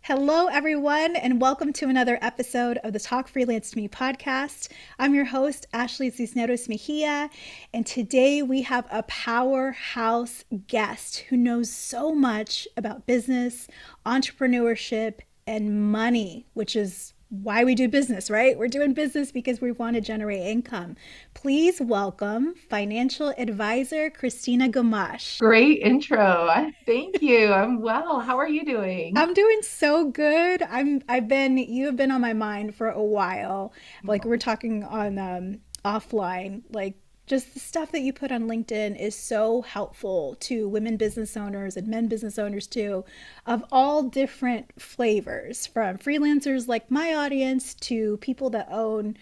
Hello, everyone, and welcome to another episode of the Talk Freelance to Me podcast. I'm your host, Ashley Cisneros Mejia, and today we have a powerhouse guest who knows so much about business, entrepreneurship, and money, which is why we do business, right? We're doing business because we want to generate income. Please welcome financial advisor Christina Gamache. Great intro. Thank you. I'm well. How are you doing? I'm doing so good. You have been on my mind for a while. Like we're talking on offline, like just the stuff that you put on LinkedIn is so helpful to women business owners and men business owners too, of all different flavors, from freelancers like my audience to people that own,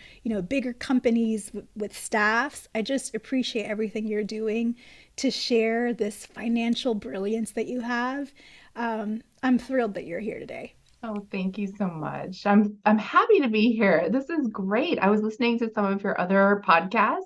bigger companies with staffs. I just appreciate everything you're doing to share this financial brilliance that you have. I'm thrilled that you're here today. Oh, thank you so much. I'm happy to be here. This is great. I was listening to some of your other podcasts,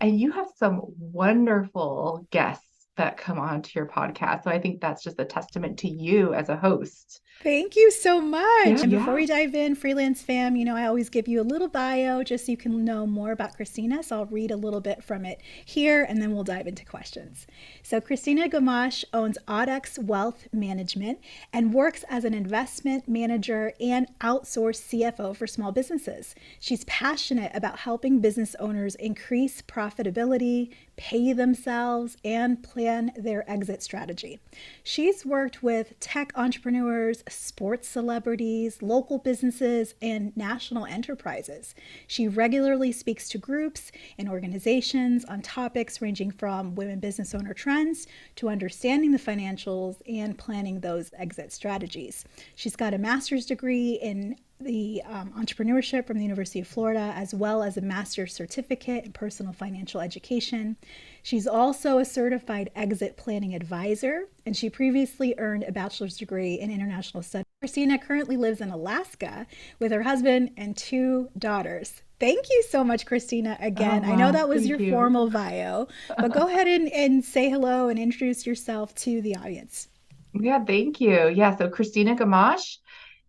and you have some wonderful guests that come on to your podcast. So I think that's just a testament to you as a host. Thank you so much. Yeah, And before yeah. we dive in, freelance fam, I always give you a little bio just so you can know more about Christina. So I'll read a little bit from it here and then we'll dive into questions. So Christina Gamache owns Audax Wealth Management and works as an investment manager and outsourced CFO for small businesses. She's passionate about helping business owners increase profitability, pay themselves, and plan their exit strategy. She's worked with tech entrepreneurs, sports celebrities, local businesses, and national enterprises. She regularly speaks to groups and organizations on topics ranging from women business owner trends to understanding the financials and planning those exit strategies. She's got a master's degree in the entrepreneurship from the University of Florida, as well as a master's certificate in personal financial education. She's also a certified exit planning advisor, and she previously earned a bachelor's degree in international studies. Christina currently lives in Alaska with her husband and two daughters. Thank you so much, Christina. Oh, Again, I know wow. that was Thank your you. formal bio, but go ahead and say hello and introduce yourself to the audience. Yeah, thank you. Yeah, so Christina Gamache,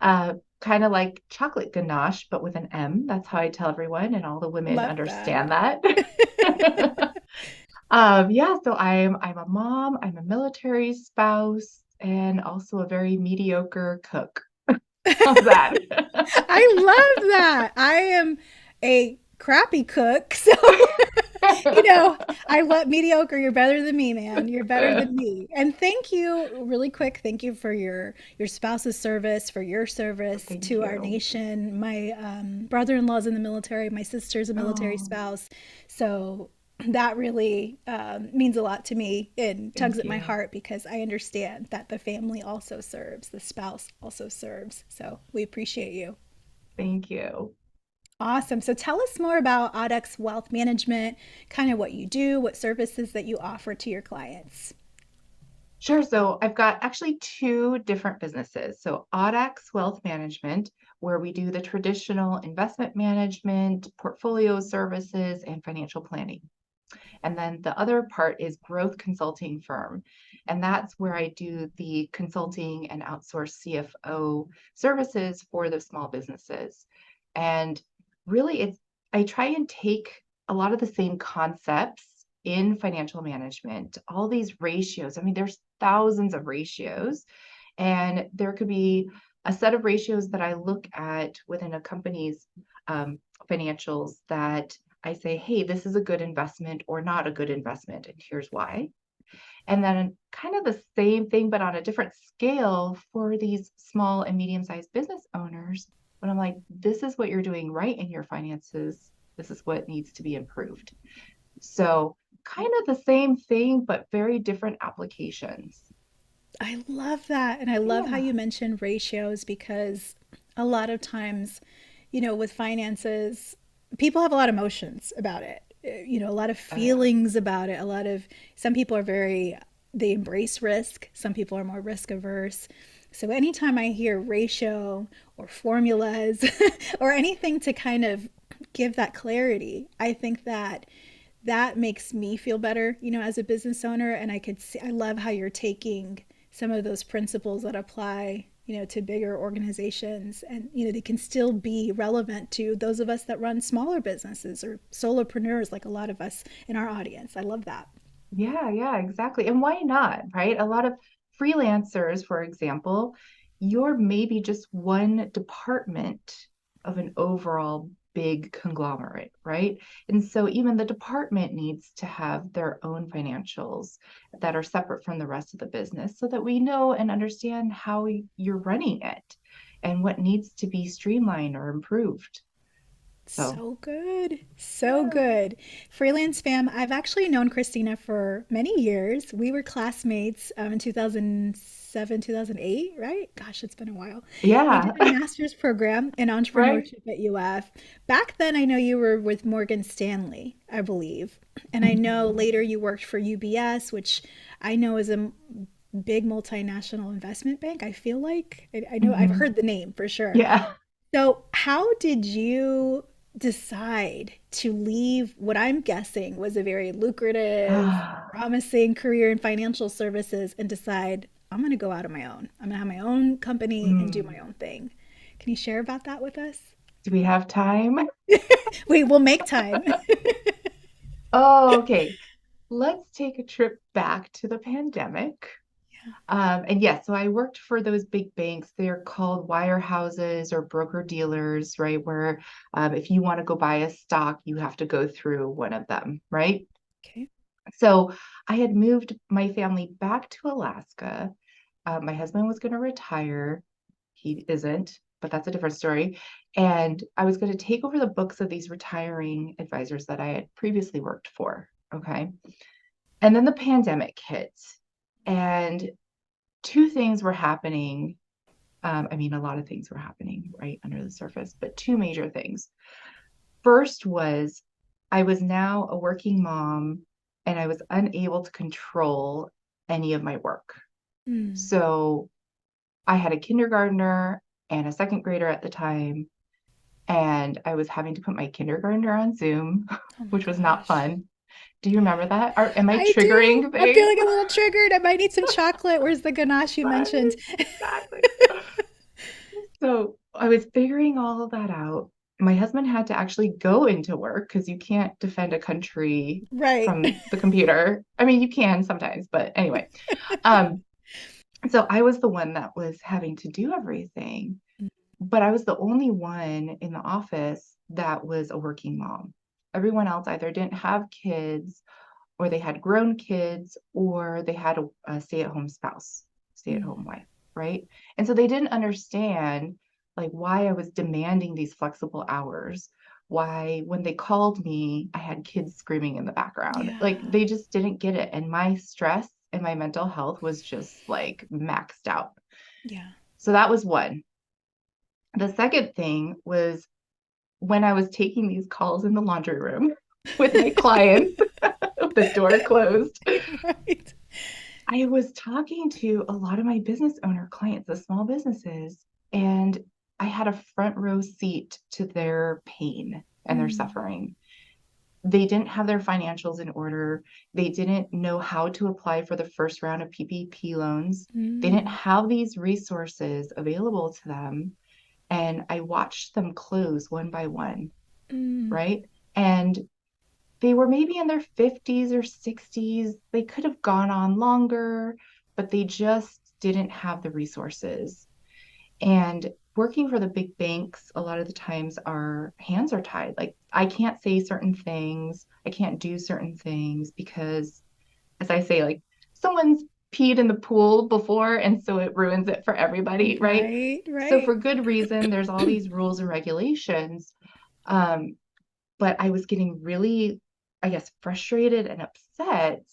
uh, kind of like chocolate ganache, but with an M. That's how I tell everyone, and all the women Love that. understand that. Yeah, so I'm a mom, I'm a military spouse, and also a very mediocre cook. How's that? I love that. I am a crappy cook. So, I let mediocre. You're better than me, man. You're better than me. And thank you, really quick. Thank you for your spouse's service, for your service Thank to our you. nation. My brother-in-law's in the military. My sister's a military Oh, spouse. So that really means a lot to me and tugs thank at my you. heart because I understand that the family also serves, the spouse also serves. So we appreciate you. Thank you. Awesome. So tell us more about Audax Wealth Management, kind of what you do, what services that you offer to your clients. Sure. So I've got actually two different businesses. So Audax Wealth Management, where we do the traditional investment management, portfolio services, and financial planning. And then the other part is growth consulting firm. And that's where I do the consulting and outsourced CFO services for the small businesses. And really I try and take a lot of the same concepts in financial management, all these ratios. I mean, there's thousands of ratios, and there could be a set of ratios that I look at within a company's financials that I say, hey, this is a good investment or not a good investment, and here's why. And then kind of the same thing, but on a different scale for these small and medium-sized business owners. But I'm like, this is what you're doing right in your finances. This is what needs to be improved. So kind of the same thing, but very different applications. I love that. And I love how Yeah. you mentioned ratios because a lot of times, with finances, people have a lot of emotions about it, a lot of Oh, yeah. feelings about it. Some people are they embrace risk, some people are more risk averse. So anytime I hear ratio or formulas or anything to kind of give that clarity, I think that makes me feel better, as a business owner. And I love how you're taking some of those principles that apply to bigger organizations, and they can still be relevant to those of us that run smaller businesses or solopreneurs, like a lot of us in our audience. I love that. Yeah, yeah, exactly. And why not, right? A lot of freelancers, for example, you're maybe just one department of an overall big conglomerate, right? And so even the department needs to have their own financials that are separate from the rest of the business so that we know and understand how you're running it and what needs to be streamlined or improved. So, So good. So yeah. good. Freelance fam, I've actually known Christina for many years. We were classmates in 2007, 2008, right? Gosh, it's been a while. We did Yeah, a master's program in right. entrepreneurship at UF. Back then, I know you were with Morgan Stanley, I believe. And I know Mhm. later you worked for UBS, which I know is a big multinational investment bank. I feel like I know I've Mhm. heard the name for sure. Yeah. So, how did you decide to leave what I'm guessing was a very lucrative, Ah, promising career in financial services and decide I'm going to go out on my own? I'm going to have my own company and do my mm. own thing. Can you share about that with us? Do we have time? We will make time. Oh, okay. Let's take a trip back to the pandemic. And yes, so I worked for those big banks. They're called wirehouses or broker dealers, right? Where if you want to go buy a stock, you have to go through one of them, right? Okay. So I had moved my family back to Alaska. My husband was going to retire. He isn't, but that's a different story. And I was going to take over the books of these retiring advisors that I had previously worked for. Okay. And then the pandemic hit, and two things were happening. I mean, a lot of things were happening right under the surface, but two major things. First was I was now a working mom and I was unable to control any of my work. Mm. So I had a kindergartner and a second grader at the time, and I was having to put my kindergartner on Zoom, Oh my which was not gosh. fun. Do you remember that? Or am I I do. triggering I'm things? feeling a little triggered. I might need some chocolate. Where's the ganache you Right, mentioned? exactly. So I was figuring all of that out. My husband had to actually go into work because you can't defend a country Right. from the computer. I mean, you can sometimes, but anyway. Um, so I was the one that was having to do everything, but I was the only one in the office that was a working mom. Everyone else either didn't have kids or they had grown kids or they had a stay-at-home spouse, stay-at-home wife, right? And so they didn't understand like why I was demanding these flexible hours, why when they called me, I had kids screaming in the background. Yeah. Like they just didn't get it. And my stress and my mental health was just like maxed out. Yeah. So that was one. The second thing was when I was taking these calls in the laundry room with my clients, the door closed. Right. I was talking to a lot of my business owner clients, the small businesses, and I had a front row seat to their pain and their Mm. suffering. They didn't have their financials in order. They didn't know how to apply for the first round of PPP loans. They didn't Mm. have these resources available to them. And I watched them close one by one, Mm. right? And they were maybe in their 50s or 60s. They could have gone on longer, but they just didn't have the resources. And working for the big banks, a lot of the times our hands are tied. Like, I can't say certain things, I can't do certain things because, as I say, like, someone's peed in the pool before, and so it ruins it for everybody, right? Right. So, Right. for good reason, there's all these rules and regulations. Um, but I was getting really, I guess, frustrated and upset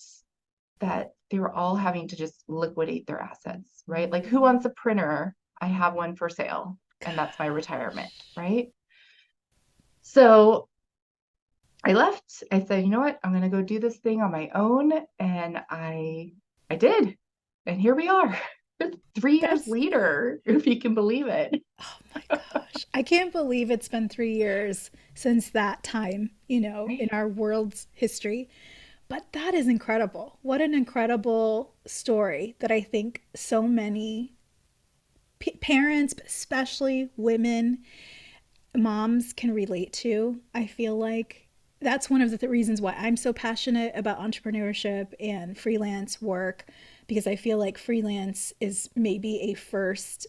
that they were all having to just liquidate their assets, right? Like, who wants a printer? I have one for sale, and that's my retirement, right? So I left. I said, you know what? I'm gonna go do this thing on my own, and I did, and here we are, 3 years That's, later, if you can believe it. oh my gosh. I can't believe it's been 3 years since that time, in Right? our world's history. But that is incredible. What an incredible story that I think so many parents, especially women, moms can relate to. I feel like that's one of the reasons why I'm so passionate about entrepreneurship and freelance work, because I feel like freelance is maybe a first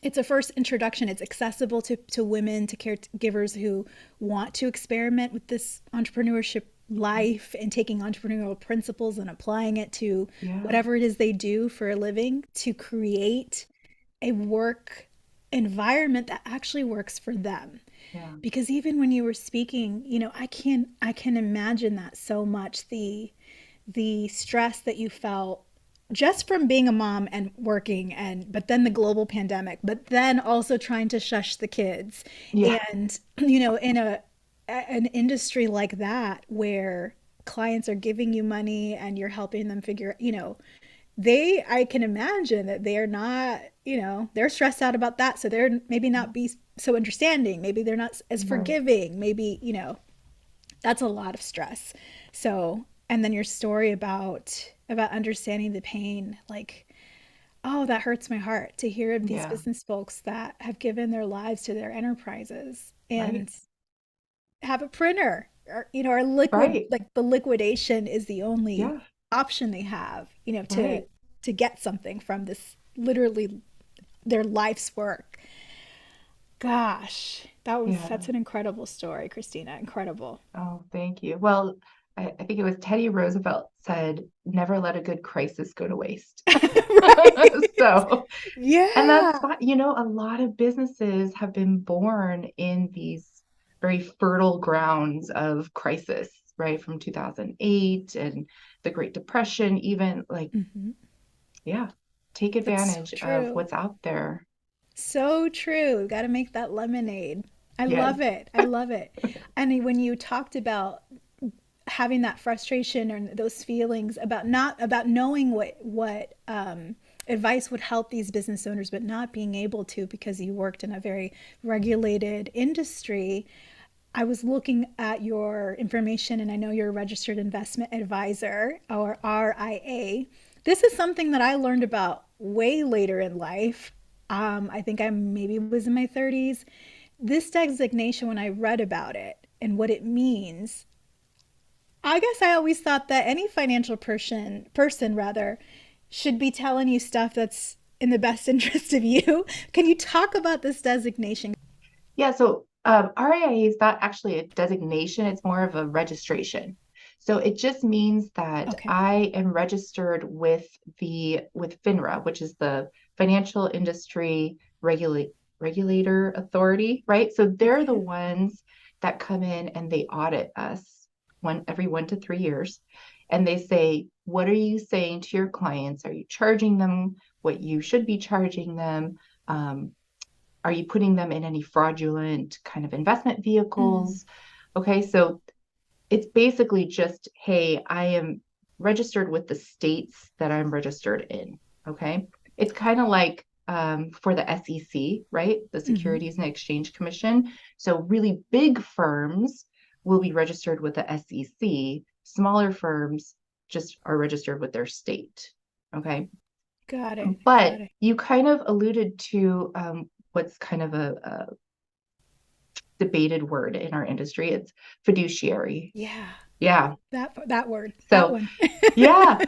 it's a first introduction. It's accessible to women, to caregivers who want to experiment with this entrepreneurship life and taking entrepreneurial principles and applying it to Yeah. whatever it is they do for a living, to create a work environment that actually works for them. Yeah. Because even when you were speaking, I can imagine that so much, the stress that you felt just from being a mom and working, and but then the global pandemic, but then also trying to shush the kids, Yeah. and in an industry like that where clients are giving you money and you're helping them figure, they I can imagine that they are not, they're stressed out about that, so they're maybe not be so understanding, maybe they're not as Right. forgiving, maybe, that's a lot of stress. So, and then your story about understanding the pain, like, oh, that hurts my heart to hear of these Yeah. business folks that have given their lives to their enterprises Right. and have a printer, or liquid, Right. like the liquidation is the only Yeah. option they have, to Right. get something from this, literally their life's work. Gosh, that's Yeah. an incredible story, Christina. Incredible. Oh, thank you. Well, I think it was Teddy Roosevelt said, never let a good crisis go to waste. Right. So, and that's Yeah. fine. A lot of businesses have been born in these very fertile grounds of crisis, right? From 2008 and the Great Depression, even like, Hmm. yeah, take That's so advantage of true. what's out there. So true. Got to make that lemonade. I Yes. love it. I love it. And when you talked about having that frustration or those feelings about not about knowing what advice would help these business owners, but not being able to because you worked in a very regulated industry. I was looking at your information, and I know you're a registered investment advisor, or RIA. This is something that I learned about way later in life. I think I maybe was in my 30s. This designation, when I read about it and what it means, I guess I always thought that any financial person rather, should be telling you stuff that's in the best interest of you. Can you talk about this designation? Yeah, so RIA is not actually a designation, it's more of a registration. So it just means that Okay. I am registered with FINRA, which is the Financial Industry Regulator Authority, right? So they're the Okay. ones that come in and they audit us every 1 to 3 years. And they say, what are you saying to your clients? Are you charging them what you should be charging them? Um, are you putting them in any fraudulent kind of investment Mm, vehicles? Okay, so it's basically just, hey, I am registered with the states that I'm registered in. Okay, it's kind of like for the SEC, right? The mm-hmm. Securities and Exchange Commission. So really big firms will be registered with the SEC. Smaller firms just are registered with their state. Okay. Got it. But Got it. you kind of alluded to what's kind of a debated word in our industry. It's fiduciary. Yeah. Yeah. That word. That So, one. yeah,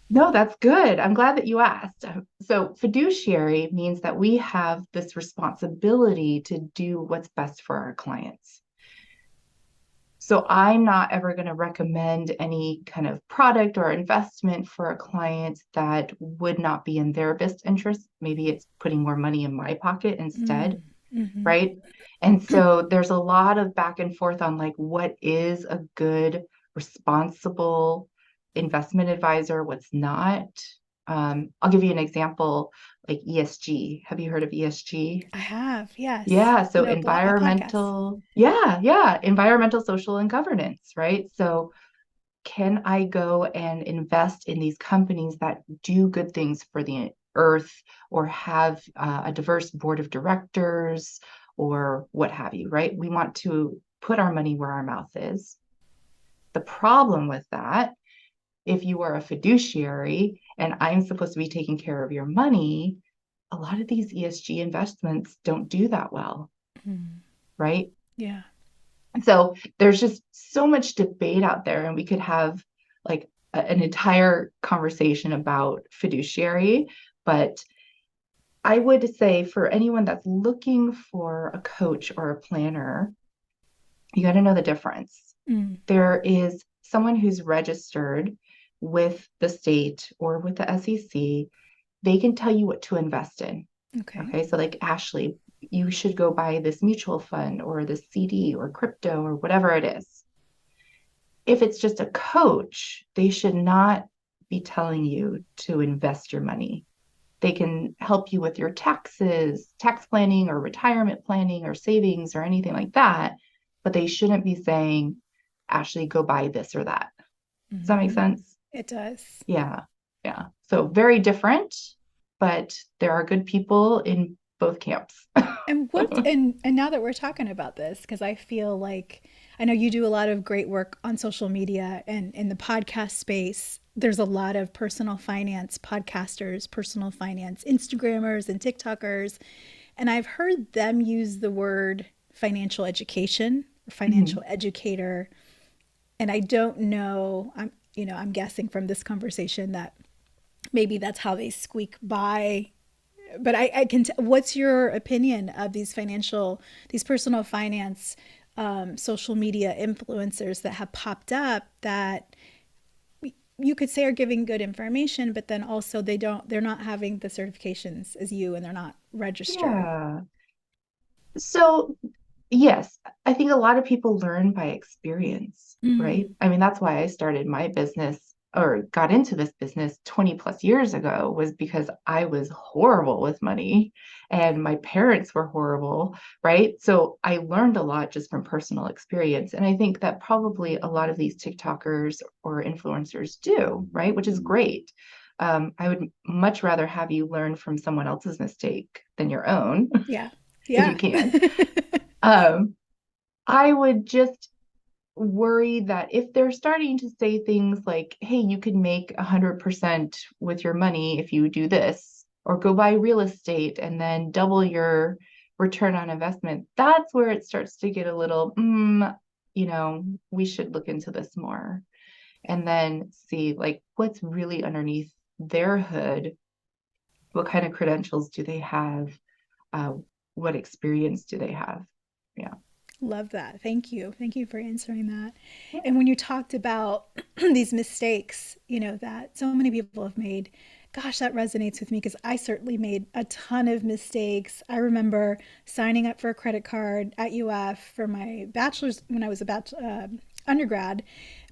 no, that's good. I'm glad that you asked. So, fiduciary means that we have this responsibility to do what's best for our clients. So, I'm not ever going to recommend any kind of product or investment for a client that would not be in their best interest. Maybe it's putting more money in my pocket instead, Mm, mm-hmm. right? And so there's a lot of back and forth on like what is a good, responsible investment advisor, what's not. I'll give you an example, like ESG. Have you heard of ESG? I have, yes. Yeah, so Been a podcast. environmental, social, and governance, right? So can I go and invest in these companies that do good things for the earth or have a diverse board of directors or what have you, right? We want to put our money where our mouth is. The problem with that, if you are a fiduciary and I'm supposed to be taking care of your money, a lot of these ESG investments don't do that well, right? Yeah. So there's just so much debate out there, and we could have like an entire conversation about fiduciary. But I would say for anyone that's looking for a coach or a planner, you got to know the difference. Mm. There is someone who's registered with the state or with the SEC. They can tell you what to invest in. Okay. Okay. So, like Ashley, you should go buy this mutual fund or this CD or crypto or whatever it is. If it's just a coach, they should not be telling you to invest your money. They can help you with your taxes, tax planning or retirement planning or savings or anything like that. But they shouldn't be saying, Ashley, go buy this or that. Does that make Mm-hmm. sense? It does. Yeah. Yeah. So very different, but there are good people in both camps. And what and now that we're talking about this, because I feel like I know you do a lot of great work on social media and in the podcast space. There's a lot of personal finance podcasters, personal finance Instagrammers and TikTokers. And I've heard them use the word financial education or Mhm. financial educator. And I don't know, I'm guessing from this conversation that maybe that's how they squeak by. But I can. What's your opinion of these personal finance, social media influencers that have popped up that you could say are giving good information, but then also they're not having the certifications as you, and they're not registered. Yeah. So, yes, I think a lot of people learn by experience, Mm, right? I mean, that's why I started my business or got into this business 20 plus years ago, was because I was horrible with money and my parents were horrible, right? So I learned a lot just from personal experience. And I think that probably a lot of these TikTokers or influencers do, right? Which is great. I would much rather have you learn from someone else's mistake than your own, yeah, if you yeah, can. Um, I would just worry that if they're starting to say things like, hey, you can make 100% with your money if you do this, or go buy real estate and then double your return on investment, that's where it starts to get a little, we should look into this more and then see like what's really underneath their hood. What kind of credentials do they have? Uh, what experience do they have? Yeah. love that. Thank you for answering that. Yeah. And when you talked about these mistakes, that so many people have made, gosh, that resonates with me because I certainly made a ton of mistakes. I remember signing up for a credit card at UF for my bachelor's when I was undergrad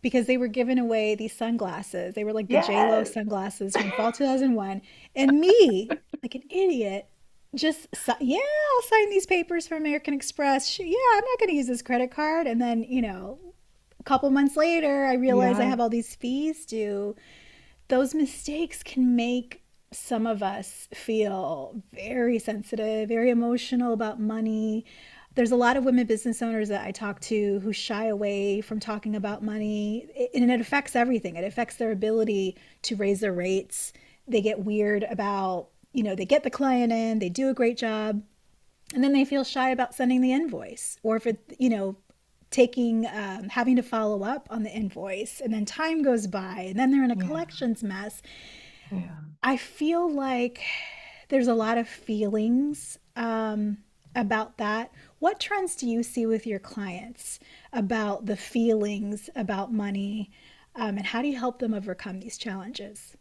because they were giving away these sunglasses. They were like the J-Lo Yes. sunglasses from fall 2001. And me, like an idiot, just yeah, I'll sign these papers for American Express. Yeah, I'm not going to use this credit card. And then, a couple months later, I realize I Yeah. have all these fees due. Those mistakes can make some of us feel very sensitive, very emotional about money. There's a lot of women business owners that I talk to who shy away from talking about money, and it affects everything. It affects their ability to raise their rates. They get weird about, they get the client in, they do a great job, and then they feel shy about sending the invoice, or if it, taking having to follow up on the invoice, and then time goes by and then they're in a Yeah. collections mess. Yeah. I feel like there's a lot of feelings about that. What trends do you see with your clients about the feelings about money, and how do you help them overcome these challenges?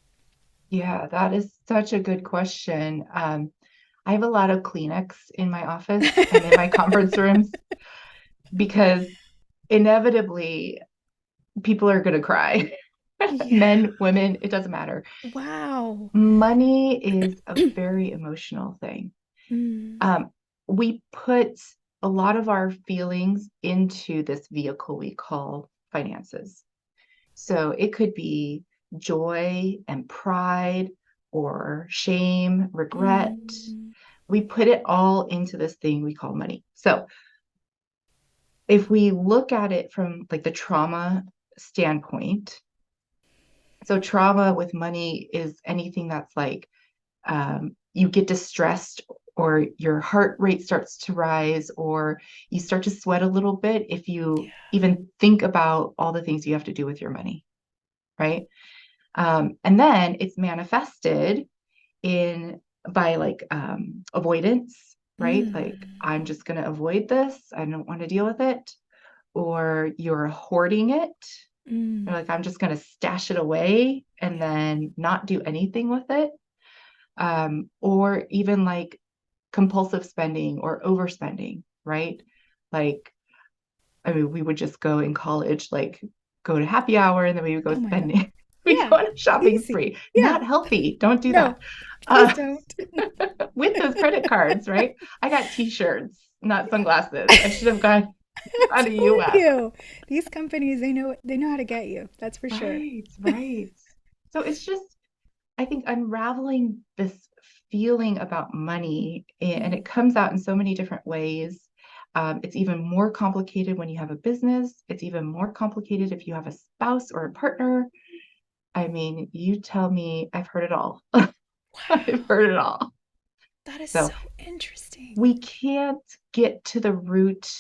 Yeah, that is such a good question. I have a lot of Kleenex in my office and in my conference rooms because inevitably people are going to cry. Yeah. Men, women, it doesn't matter. Wow. Money is a very emotional thing. Mm. Um, we put a lot of our feelings into this vehicle we call finances. So it could be joy and pride or shame, regret. Mm. We put it all into this thing we call money. So if we look at it from like the trauma standpoint, so trauma with money is anything that's like you get distressed, or your heart rate starts to rise, or you start to sweat a little bit if you even think about all the things you have to do with your money, right? And then it's manifested in by like avoidance, right? Like, I'm just going to avoid this. I don't want to deal with it. Or you're hoarding it. You're like, I'm just going to stash it away and then not do anything with it. Or even like compulsive spending or overspending, right? Like, I mean, we would just go in college, like go to happy hour, and then we would go Oh my God. spending. We Yeah. go on a shopping Easy. spree. Yeah. Not healthy. Don't do No, that. please Uh, don't. with those credit cards, right? I got t-shirts, not sunglasses. I should have gone I'm out of telling US. you, these companies, they know how to get you. That's for sure. Right, right. So it's just, I think, unraveling this feeling about money, and it comes out in so many different ways. It's even more complicated when you have a business. It's even more complicated if you have a spouse or a partner. I mean, you tell me, I've heard it all. I've Wow. heard it all. That is So so interesting. we can't get to the root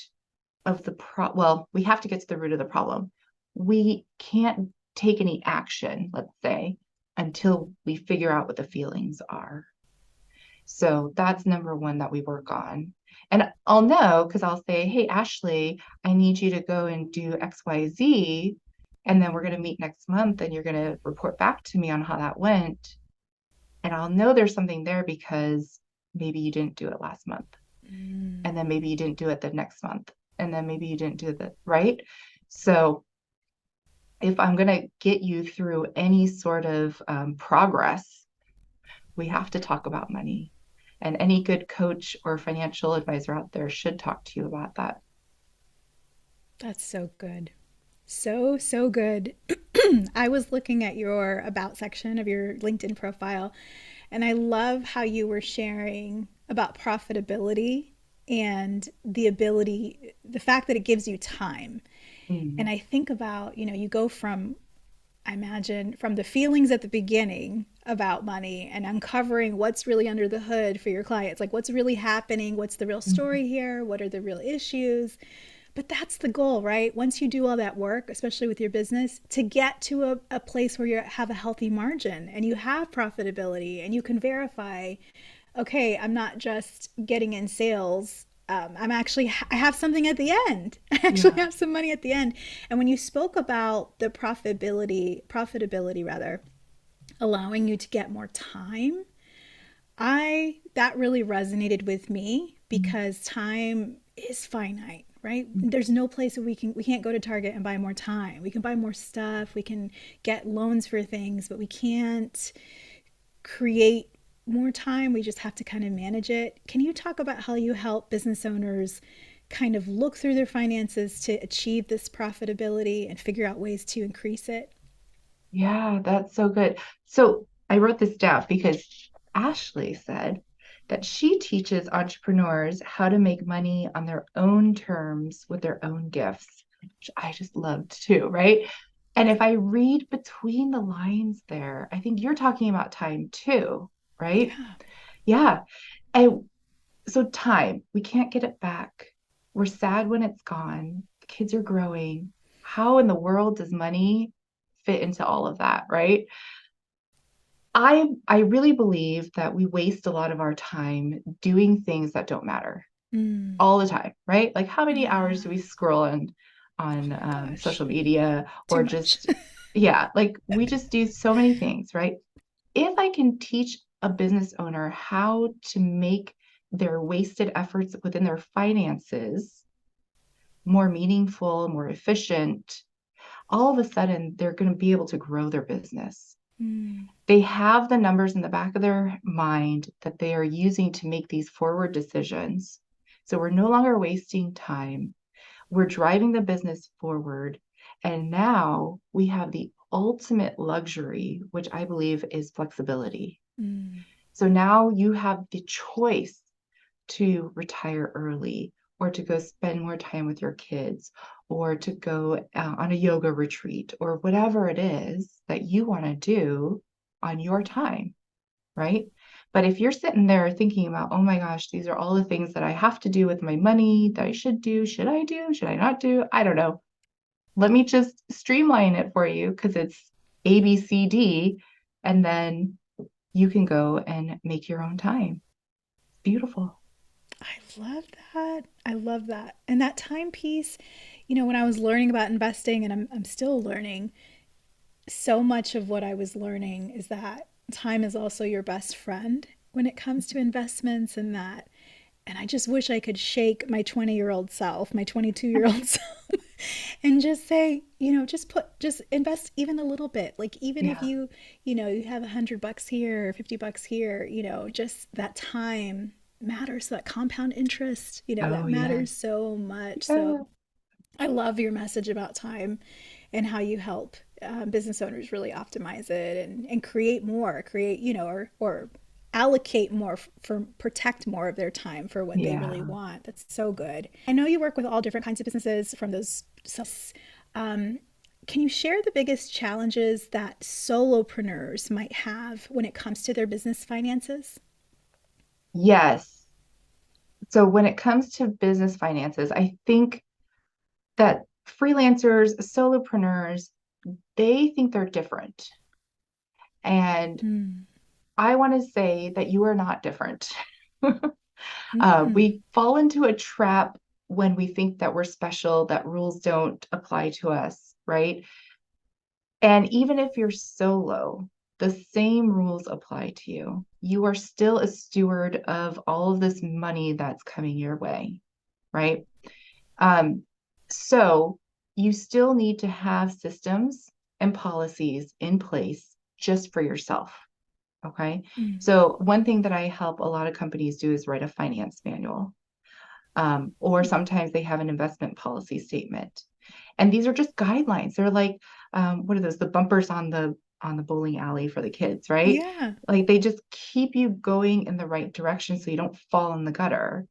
of the well, we have to get to the root of the problem. We can't take any action, let's say, until we figure out what the feelings are. So that's number one that we work on. And I'll know because I'll say, hey, Ashley, I need you to go and do XYZ. And then we're going to meet next month and you're going to report back to me on how that went. And I'll know there's something there because maybe you didn't do it last month. And then maybe you didn't do it the next month. And then maybe you didn't do the right. So if I'm going to get you through any sort of progress, we have to talk about money. And any good coach or financial advisor out there should talk to you about that. That's so good. So, so good. I was looking at your about section of your LinkedIn profile, and I love how you were sharing about profitability and the fact that it gives you time. And Mm, I think about, you go from, I imagine, from the feelings at the beginning about money and uncovering what's really under the hood for your clients. Like, what's really happening? What's the real mm, story here? What are the real issues? But that's the goal, right? Once you do all that work, especially with your business, to get to a place where you have a healthy margin and you have profitability and you can verify, okay, I'm not just getting in sales. I have something at the end. I actually yeah. have some money at the end. And when you spoke about the profitability rather, allowing you to get more time, that really resonated with me Mm, because time is finite, right? mm, There's no place where we can't go to Target and buy more time. We can buy more stuff, we can get loans for things, but we can't create more time. We just have to kind of manage it. Can you talk about how you help business owners kind of look through their finances to achieve this profitability and figure out ways to increase it? yeah, that's so good. So I wrote this down because Ashley said that she teaches entrepreneurs how to make money on their own terms with their own gifts, which I just loved too, right? And if I read between the lines there, I think you're talking about time too, right? Yeah. Yeah. And so time, we can't get it back. We're sad when it's gone. The kids are growing. How in the world does money fit into all of that, right? I really believe that we waste a lot of our time doing things that don't matter Mm. all the time, right? Like, how many hours Yeah. do we scroll Oh on my gosh. social media, Too or much. just, yeah, like we just do so many things, right? If I can teach a business owner how to make their wasted efforts within their finances more meaningful, more efficient, all of a sudden they're going to be able to grow their business. Mm. They have the numbers in the back of their mind that they are using to make these forward decisions. So we're no longer wasting time. We're driving the business forward. And now we have the ultimate luxury, which I believe is flexibility. Mm. So now you have the choice to retire early, or to go spend more time with your kids, or to go on a yoga retreat, or whatever it is that you want to do on your time, right? But if you're sitting there thinking about, oh my gosh, these are all the things that I have to do with my money that I should do. Should I do? Should I not do? I don't know. Let me just streamline it for you because it's A, B, C, D. And then you can go and make your own time. Beautiful. I love that. I love that. And that time piece, when I was learning about investing, and I'm still learning, so much of what I was learning is that time is also your best friend when it comes to investments and that. And I just wish I could shake my 20-year-old self, my 22-year-old self, and just say, just invest even a little bit. Like, even if Yeah. you have $100 here or $50 here, just that time matters. That compound interest, Oh, that matters yes. so much. So Yeah. I love your message about time and how you help business owners really optimize it and create, or allocate more for protect more of their time for what they really Yeah. want. That's so good. I know you work with all different kinds of businesses from those. Um, can you share the biggest challenges that solopreneurs might have when it comes to their business finances? Yes. So when it comes to business finances, I think that freelancers, solopreneurs, they think they're different. And Mm. I want to say that you are not different. Mm. We fall into a trap when we think that we're special, that rules don't apply to us, right? And even if you're solo, the same rules apply to you. You are still a steward of all of this money that's coming your way, right? Um, so you still need to have systems and policies in place just for yourself. Okay. Mm. So one thing that I help a lot of companies do is write a finance manual. Or sometimes they have an investment policy statement. And these are just guidelines. They're like, what are those? The bumpers on the bowling alley for the kids, right? Yeah. Like they just keep you going in the right direction so you don't fall in the gutter.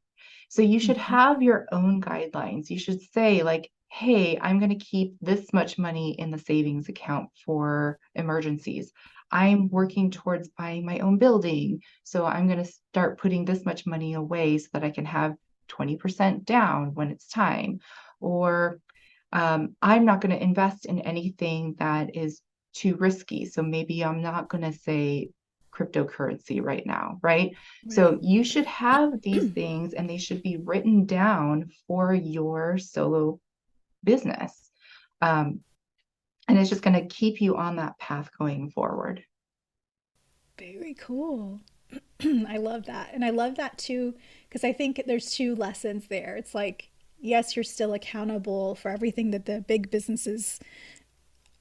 So you should Mm-hmm. have your own guidelines. You should say, like, hey, I'm going to keep this much money in the savings account for emergencies. I'm working towards buying my own building. So I'm going to start putting this much money away so that I can have 20% down when it's time. Or I'm not going to invest in anything that is too risky. So maybe I'm not going to say cryptocurrency right now, right? So Right. you should have these things and they should be written down for your solo business. Um, and it's just going to keep you on that path going forward. Very cool. I love that. And I love that too, because I think there's two lessons there. It's like, yes, you're still accountable for everything that the big businesses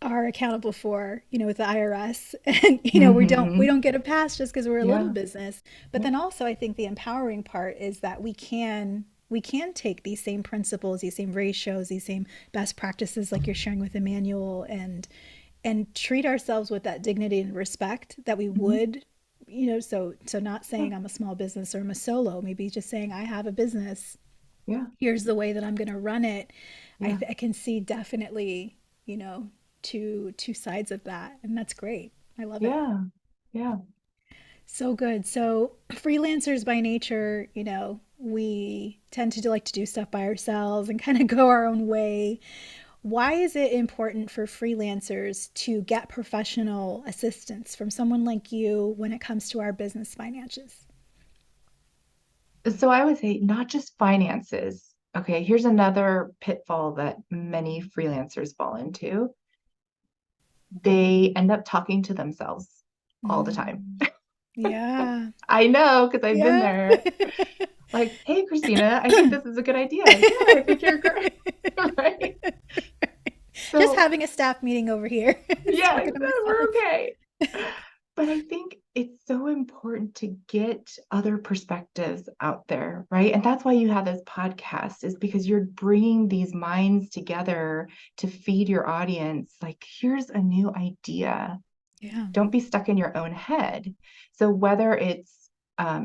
are accountable for, with the IRS. And, we Hmm. don't get a pass just because we're a little Yeah. business. But Yeah. then also I think the empowering part is that we can take these same principles, these same ratios, these same best practices like you're sharing with Emmanuel and treat ourselves with that dignity and respect that we Mhm. would, so not Yeah. saying I'm a small business or I'm a solo, maybe just saying I have a business, Yeah. here's the way that I'm going to run it. Yeah. I can see definitely, two sides of that, and that's great. I love it. Yeah. Yeah. So good. So freelancers by nature, we tend to like to do stuff by ourselves and kind of go our own way. Why is it important for freelancers to get professional assistance from someone like you when it comes to our business finances? So I would say not just finances. Okay, here's another pitfall that many freelancers fall into. They end up talking to themselves all the time. Mm, yeah. I know because I've been Yeah. there. Like, hey, Christina, I think this is a good idea. Yeah, I think you're great. Right. Just So, having a staff meeting over here. Just yes, talking to we're myself. okay. But I think it's so important to get other perspectives out there, right? And that's why you have this podcast, is because you're bringing these minds together to feed your audience. Like, here's a new idea. Yeah. Don't be stuck in your own head. So, whether it's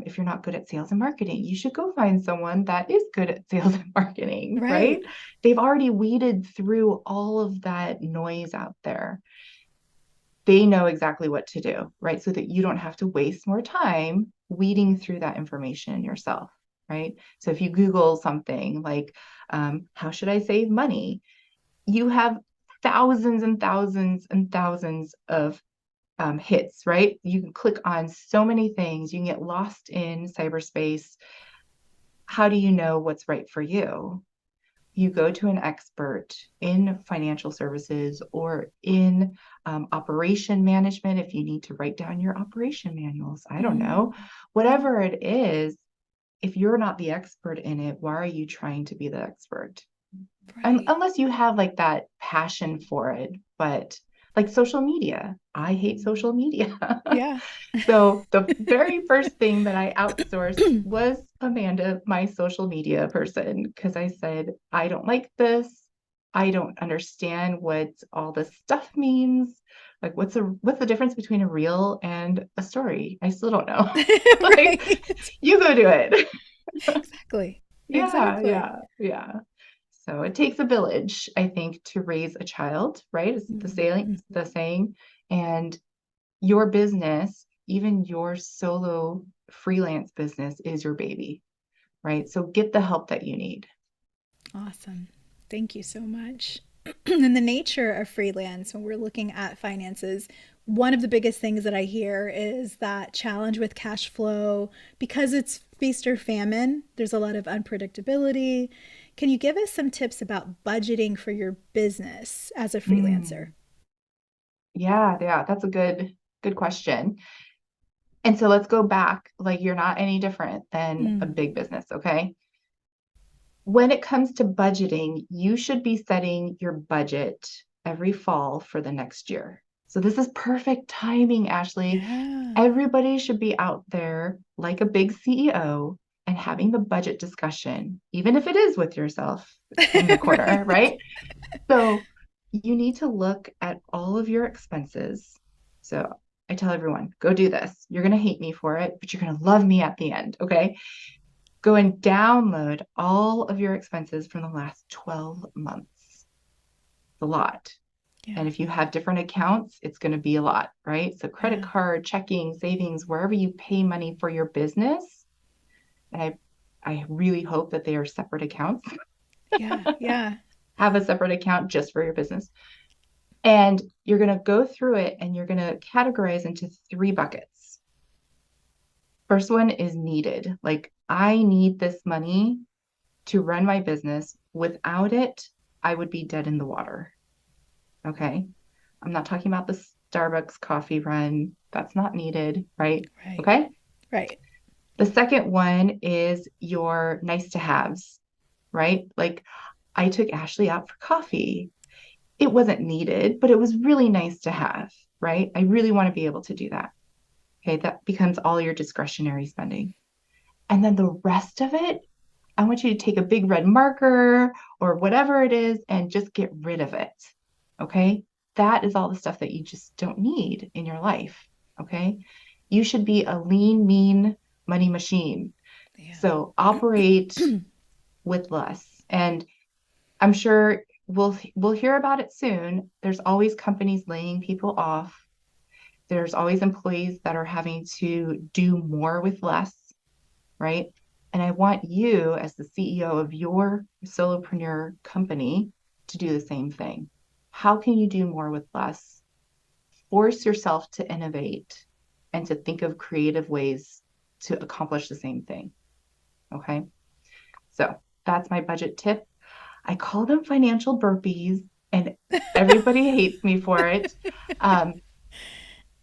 if you're not good at sales and marketing, you should go find someone that is good at sales and marketing, right? Right. They've already weeded through all of that noise out there. they know exactly what to do, right? So that you don't have to waste more time weeding through that information yourself, right? So if you Google something like, how should I save money? You have thousands and thousands and thousands of hits, right? You can click on so many things. You can get lost in cyberspace. How do you know what's right for you? You go to an expert in financial services or in operation management if you need to write down your operation manuals. I don't Mm, know. yeah. Whatever it is, if you're not the expert in it, why are you trying to be the expert? Right. Unless you have like that passion for it, but like social media, I hate social media. Yeah. So the very first thing that I outsourced was Amanda, my social media person, because I said, I don't like this. I don't understand what all this stuff means. Like what's the difference between a reel and a story? I still don't know. Like, Right. you go do it. Exactly. Yeah, Exactly. yeah, yeah. So it takes a village, I think, to raise a child, right? Is the saying. And your business, even your solo freelance business, is your baby, right? So get the help that you need. Awesome. Thank you so much. And the nature of freelance, when we're looking at finances, one of the biggest things that I hear is that challenge with cash flow because it's feast or famine. There's a lot of unpredictability. Can you give us some tips about budgeting for your business as a freelancer? Mm, yeah, yeah, that's a good question. And so let's go back. Like you're not any different than a Mm. big business, okay? When it comes to budgeting, you should be setting your budget every fall for the next year. So this is perfect timing, Ashley. Yeah. Everybody should be out there like a big CEO and having the budget discussion, even if it is with yourself in the corner, Right. right? So you need to look at all of your expenses. So I tell everyone, go do this. You're going to hate me for it, but you're going to love me at the end. Okay. Go and download all of your expenses from the last 12 months. It's a lot. Yeah. And if you have different accounts, it's going to be a lot, right? So credit Yeah. card, checking, savings, wherever you pay money for your business. And I really hope that they are separate accounts. Yeah. Yeah. Have a separate account just for your business. And you're going to go through it and you're going to categorize into three buckets. First one is needed. Like, I need this money to run my business. Without it, I would be dead in the water. Okay. I'm not talking about the Starbucks coffee run. That's not needed, right? Right. Okay. Right. The second one is your nice to haves, right? Like, I took Ashley out for coffee. It wasn't needed, but it was really nice to have, right? I really want to be able to do that. Okay. That becomes all your discretionary spending. And then the rest of it, I want you to take a big red marker or whatever it is and just get rid of it. Okay. That is all the stuff that you just don't need in your life. Okay. You should be a lean, mean money machine. Yeah. So operate with less. And I'm sure we'll hear about it soon. There's always companies laying people off. There's always employees that are having to do more with less, right? And I want you, as the CEO of your solopreneur company, to do the same thing. How can you do more with less? Force yourself to innovate and to think of creative ways to accomplish the same thing. Okay. So that's my budget tip. I call them financial burpees, and everybody hates me for it. Um,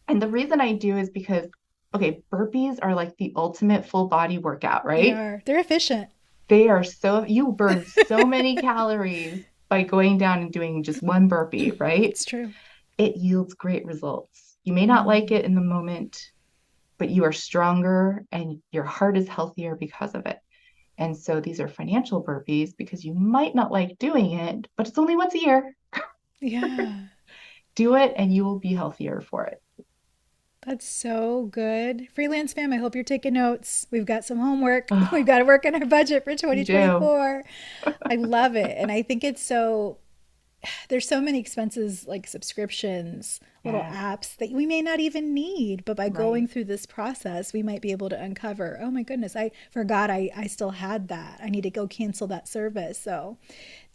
and the reason I do is because, okay, burpees are like the ultimate full body workout, They right? are. They're efficient. They are so, you burn so many calories by going down and doing just one burpee, right? It's true. It yields great results. You may not like Mm. it in the moment, but you are stronger and your heart is healthier because of it. And so these are financial burpees because you might not like doing it, but it's only once a year. Yeah. Do it and you will be healthier for it. That's so good. Freelance fam, I hope you're taking notes. We've got some homework. We've Oh, got to work on our budget for we do. 2024. I love it. And I think it's so there's so many expenses like subscriptions, little Yes, apps that we may not even need, but by going right. through this process, we might be able to uncover, oh my goodness, I forgot I still had that. I need to go cancel that service. So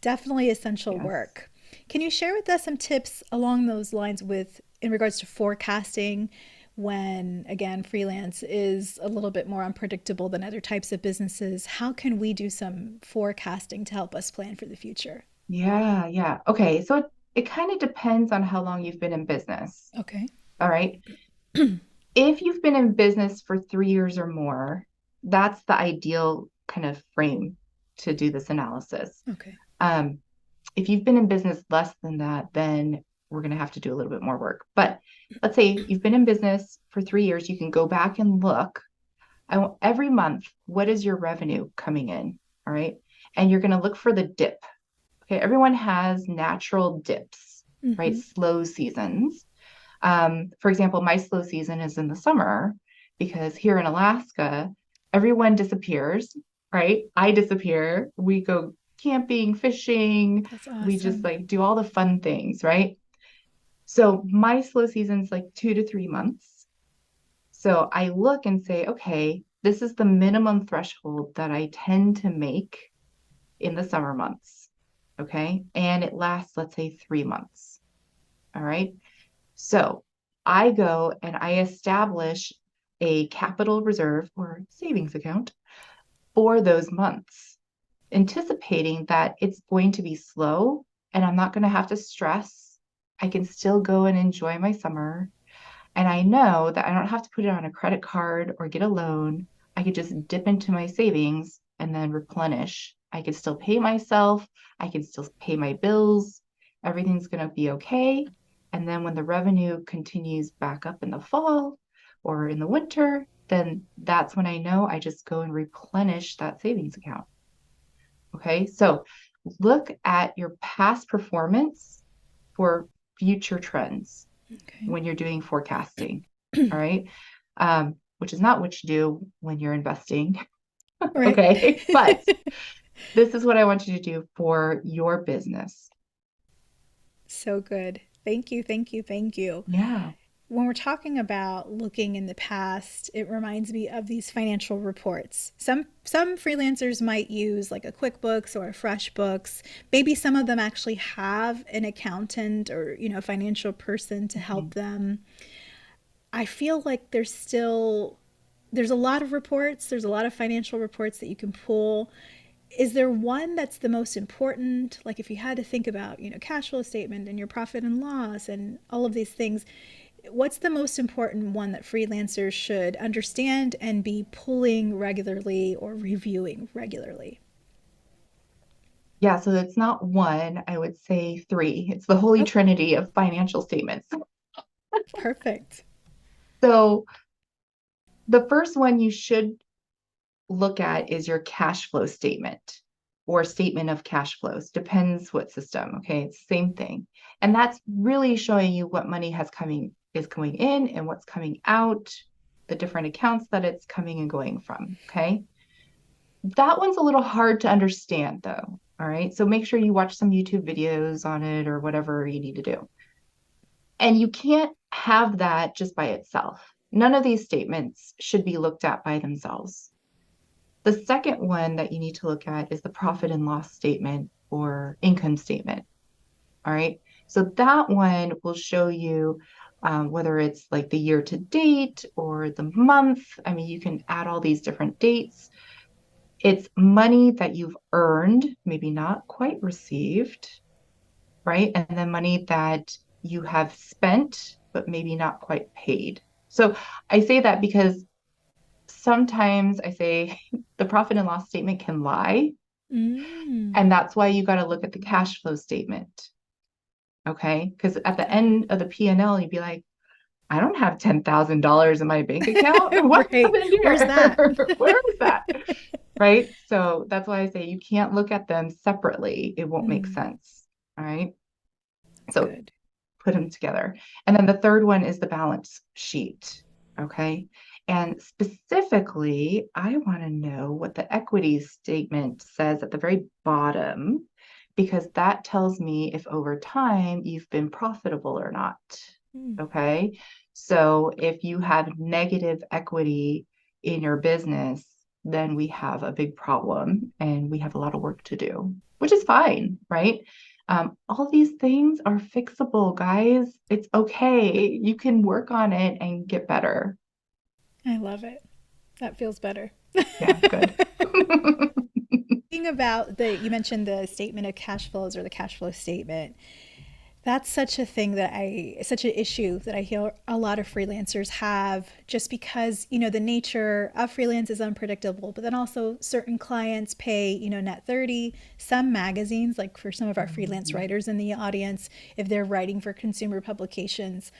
definitely essential Yes. work. Can you share with us some tips along those lines with in regards to forecasting when again freelance is a little bit more unpredictable than other types of businesses? How can we do some forecasting to help us plan for the future? Yeah, yeah. Okay, so it kind of depends on how long you've been in business. Okay. All right. If you've been in business for 3 years or more, that's the ideal kind of frame to do this analysis. Okay. Um, if you've been in business less than that, then we're going to have to do a little bit more work. But let's say you've been in business for 3 years, you can go back and look. I want every month, what is your revenue coming in? All right. And you're going to look for the dip. Okay. Everyone has natural dips, right? Mm-hmm. Slow seasons. For example, my slow season is in the summer because here in Alaska, everyone disappears, right? I disappear. We go camping, fishing. That's We just awesome. like do all the fun things, right? So my slow season's like 2 to 3 months. So I look and say, okay, this is the minimum threshold that I tend to make in the summer months. Okay. And it lasts, let's say, 3 months. All right. So I go and I establish a capital reserve or savings account for those months, anticipating that it's going to be slow and I'm not going to have to stress. I can still go and enjoy my summer. And I know that I don't have to put it on a credit card or get a loan. I could just dip into my savings and then replenish. I could still pay myself. I can still pay my bills. Everything's going to be okay. And then when the revenue continues back up in the fall or in the winter, then that's when I know I just go and replenish that savings account. Okay. So look at your past performance for future trends Okay. when you're doing forecasting. All right. Which is not what you do when you're investing. Right. Okay. But this is what I want you to do for your business. So good. Thank you. Thank you. Thank you. Yeah. When we're talking about looking in the past, it reminds me of these financial reports. Some freelancers might use like a QuickBooks or a FreshBooks. Maybe some of them actually have an accountant or, financial person to help Mhm. them. I feel like there's a lot of reports, there's a lot of financial reports that you can pull. Is there one that's the most important? Like if you had to think about, cash flow statement and your profit and loss and all of these things, what's the most important one that freelancers should understand and be pulling regularly or reviewing regularly? Yeah. So it's not one, I would say three. It's the holy Oh, trinity of financial statements. perfect. So the first one you should look at is your cash flow statement or statement of cash flows. Depends what system. Okay, it's the same thing. And that's really showing you what money has coming is going in and what's coming out, the different accounts that it's coming and going from. Okay. That one's a little hard to understand though. All right. So make sure you watch some YouTube videos on it or whatever you need to do. And you can't have that just by itself. None of these statements should be looked at by themselves. The second one that you need to look at is the profit and loss statement or income statement. All right. So that one will show you whether it's like the year to date or the month. I mean, you can add all these different dates. It's money that you've earned, maybe not quite received, right? And then money that you have spent, but maybe not quite paid. So I say that because sometimes I say the profit and loss statement can lie. Mm, And that's why you got to look at the cash flow statement. Okay. Because at the got end of the P&L, you'd be like, I don't have $10,000 in my bank account. it. What Right. happened Where's that? here? Where is that? Right. So that's why I say you can't look at them separately. It won't make Mm, sense. All right. that's So good. put them together. And then the third one is the balance sheet. Okay. And specifically, I want to know what the equity statement says at the very bottom, because that tells me if over time you've been profitable or not. Mm. Okay. So if you have negative equity in your business, then we have a big problem and we have a lot of work to do, which is fine, right? All these things are fixable, guys. It's okay. You can work on it and get better. I love it. That feels better. Yeah, good. Thinking about you mentioned the statement of cash flows or the cash flow statement. That's such a thing such an issue that I hear a lot of freelancers have just because, the nature of freelance is unpredictable, but then also certain clients pay, net 30. Some magazines, like for some of our freelance Mhm. writers in the audience, if they're writing for consumer publications,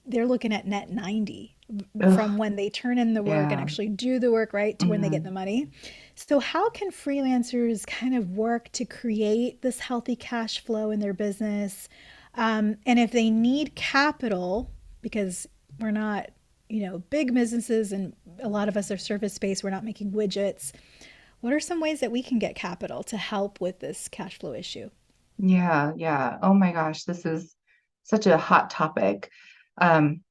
they're looking at net 90 from Ugh, when they turn in the work and yeah. actually do the work, right, to when they get the Mhm. money. So, how can freelancers kind of work to create this healthy cash flow in their business? And if they need capital, because we're not, big businesses and a lot of us are service based, we're not making widgets. What are some ways that we can get capital to help with this cash flow issue? Yeah, yeah. Oh my gosh, this is such a hot topic. Um,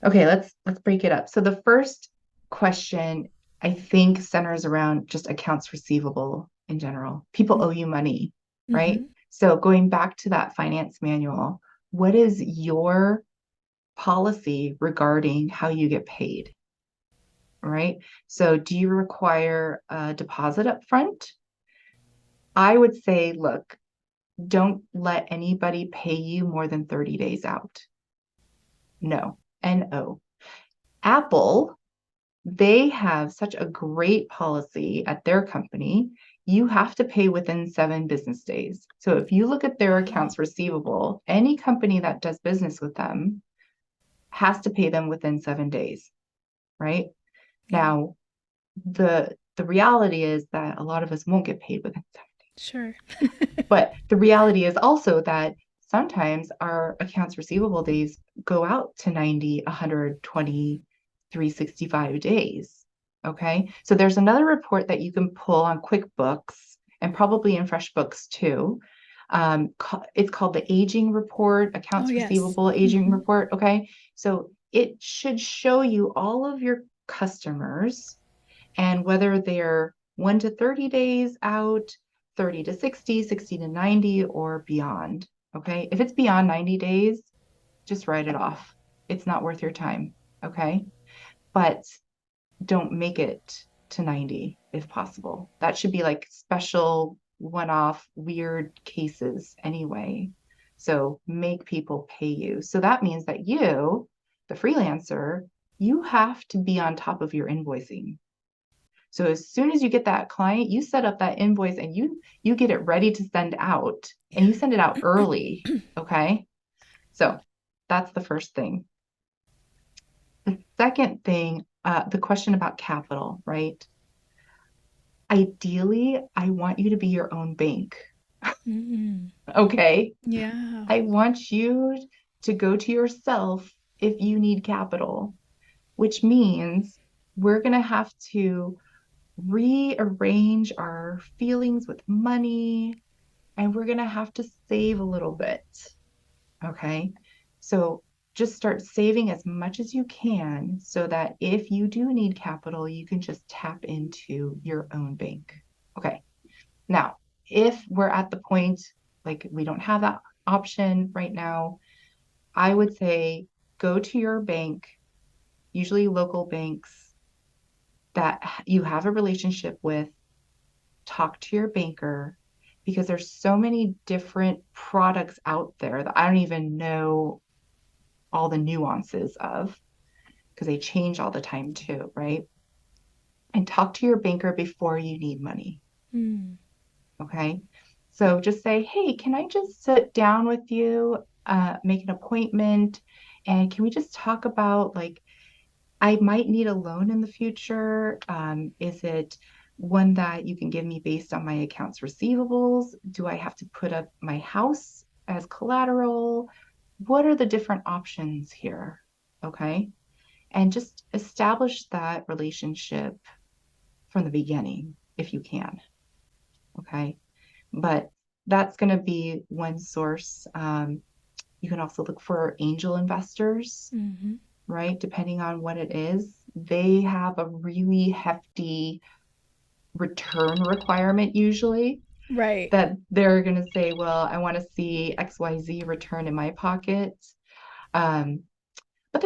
okay, let's break it up. So the first question I think centers around just accounts receivable in general. People owe you money, right? Mm-hmm. So going back to that finance manual, what is your policy regarding how you get paid, right? So do you require a deposit up front? I would say, look, don't let anybody pay you more than 30 days out. No. No. Apple, they have such a great policy at their company. You have to pay within 7 business days. So if you look at their Wow. accounts receivable, any company that does business with them has to pay them within 7 days, right? Yeah. Now, the reality is that a lot of us won't get paid within 7 days. Sure. But the reality is also that sometimes our accounts receivable days go out to 90, 120, 365 days. Okay. So there's another report that you can pull on QuickBooks and probably in FreshBooks too. It's called the aging report, Oh, accounts yes. receivable aging Mm-hmm. report. Okay. So it should show you all of your customers and whether they're 1 to 30 days out, 30 to 60, 60 to 90, or beyond. Okay. If it's beyond 90 days, just write it off. It's not worth your time. Okay. But don't make it to 90 if possible. That should be like special one off weird cases anyway. So make people pay you. So that means that you, the freelancer, you have to be on top of your invoicing. So as soon as you get that client, you set up that invoice and you get it ready to send out and you send it out early. Okay. So that's the first thing. The second thing, the question about capital, right? Ideally, I want you to be your own bank. Mm-hmm. Okay. Yeah. I want you to go to yourself if you need capital, which means we're going to have to rearrange our feelings with money and we're going to have to save a little bit. Okay. So just start saving as much as you can so that if you do need capital, you can just tap into your own bank. Okay. Now, if we're at the point like we don't have that option right now, I would say go to your bank, usually local banks that you have a relationship with, talk to your banker because there's so many different products out there that I don't even know all the nuances of because they change all the time too, right? And talk to your banker before you need money. Mm. Okay. So just say, hey, can I just sit down with you, make an appointment, and can we just talk about like I might need a loan in the future. Is it one that you can give me based on my accounts receivables? Do I have to put up my house as collateral? What are the different options here? Okay. And just establish that relationship from the beginning if you can. Okay. but that's going to be one source. You can also look for angel investors, Mm-hmm. right? Depending on what it is, they have a really hefty return requirement usually Right. that they're going to say, well, I want to see XYZ return in my pocket. Um, but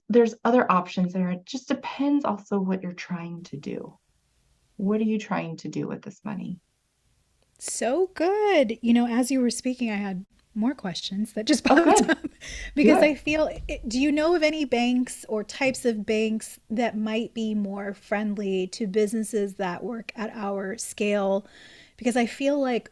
there's other options there. It just depends also what you're trying to do. What are you trying to do with this money? So good. As you were speaking, I had more questions that just Oh, popped good. up because Good. I feel, do you know of any banks or types of banks that might be more friendly to businesses that work at our scale? Because I feel like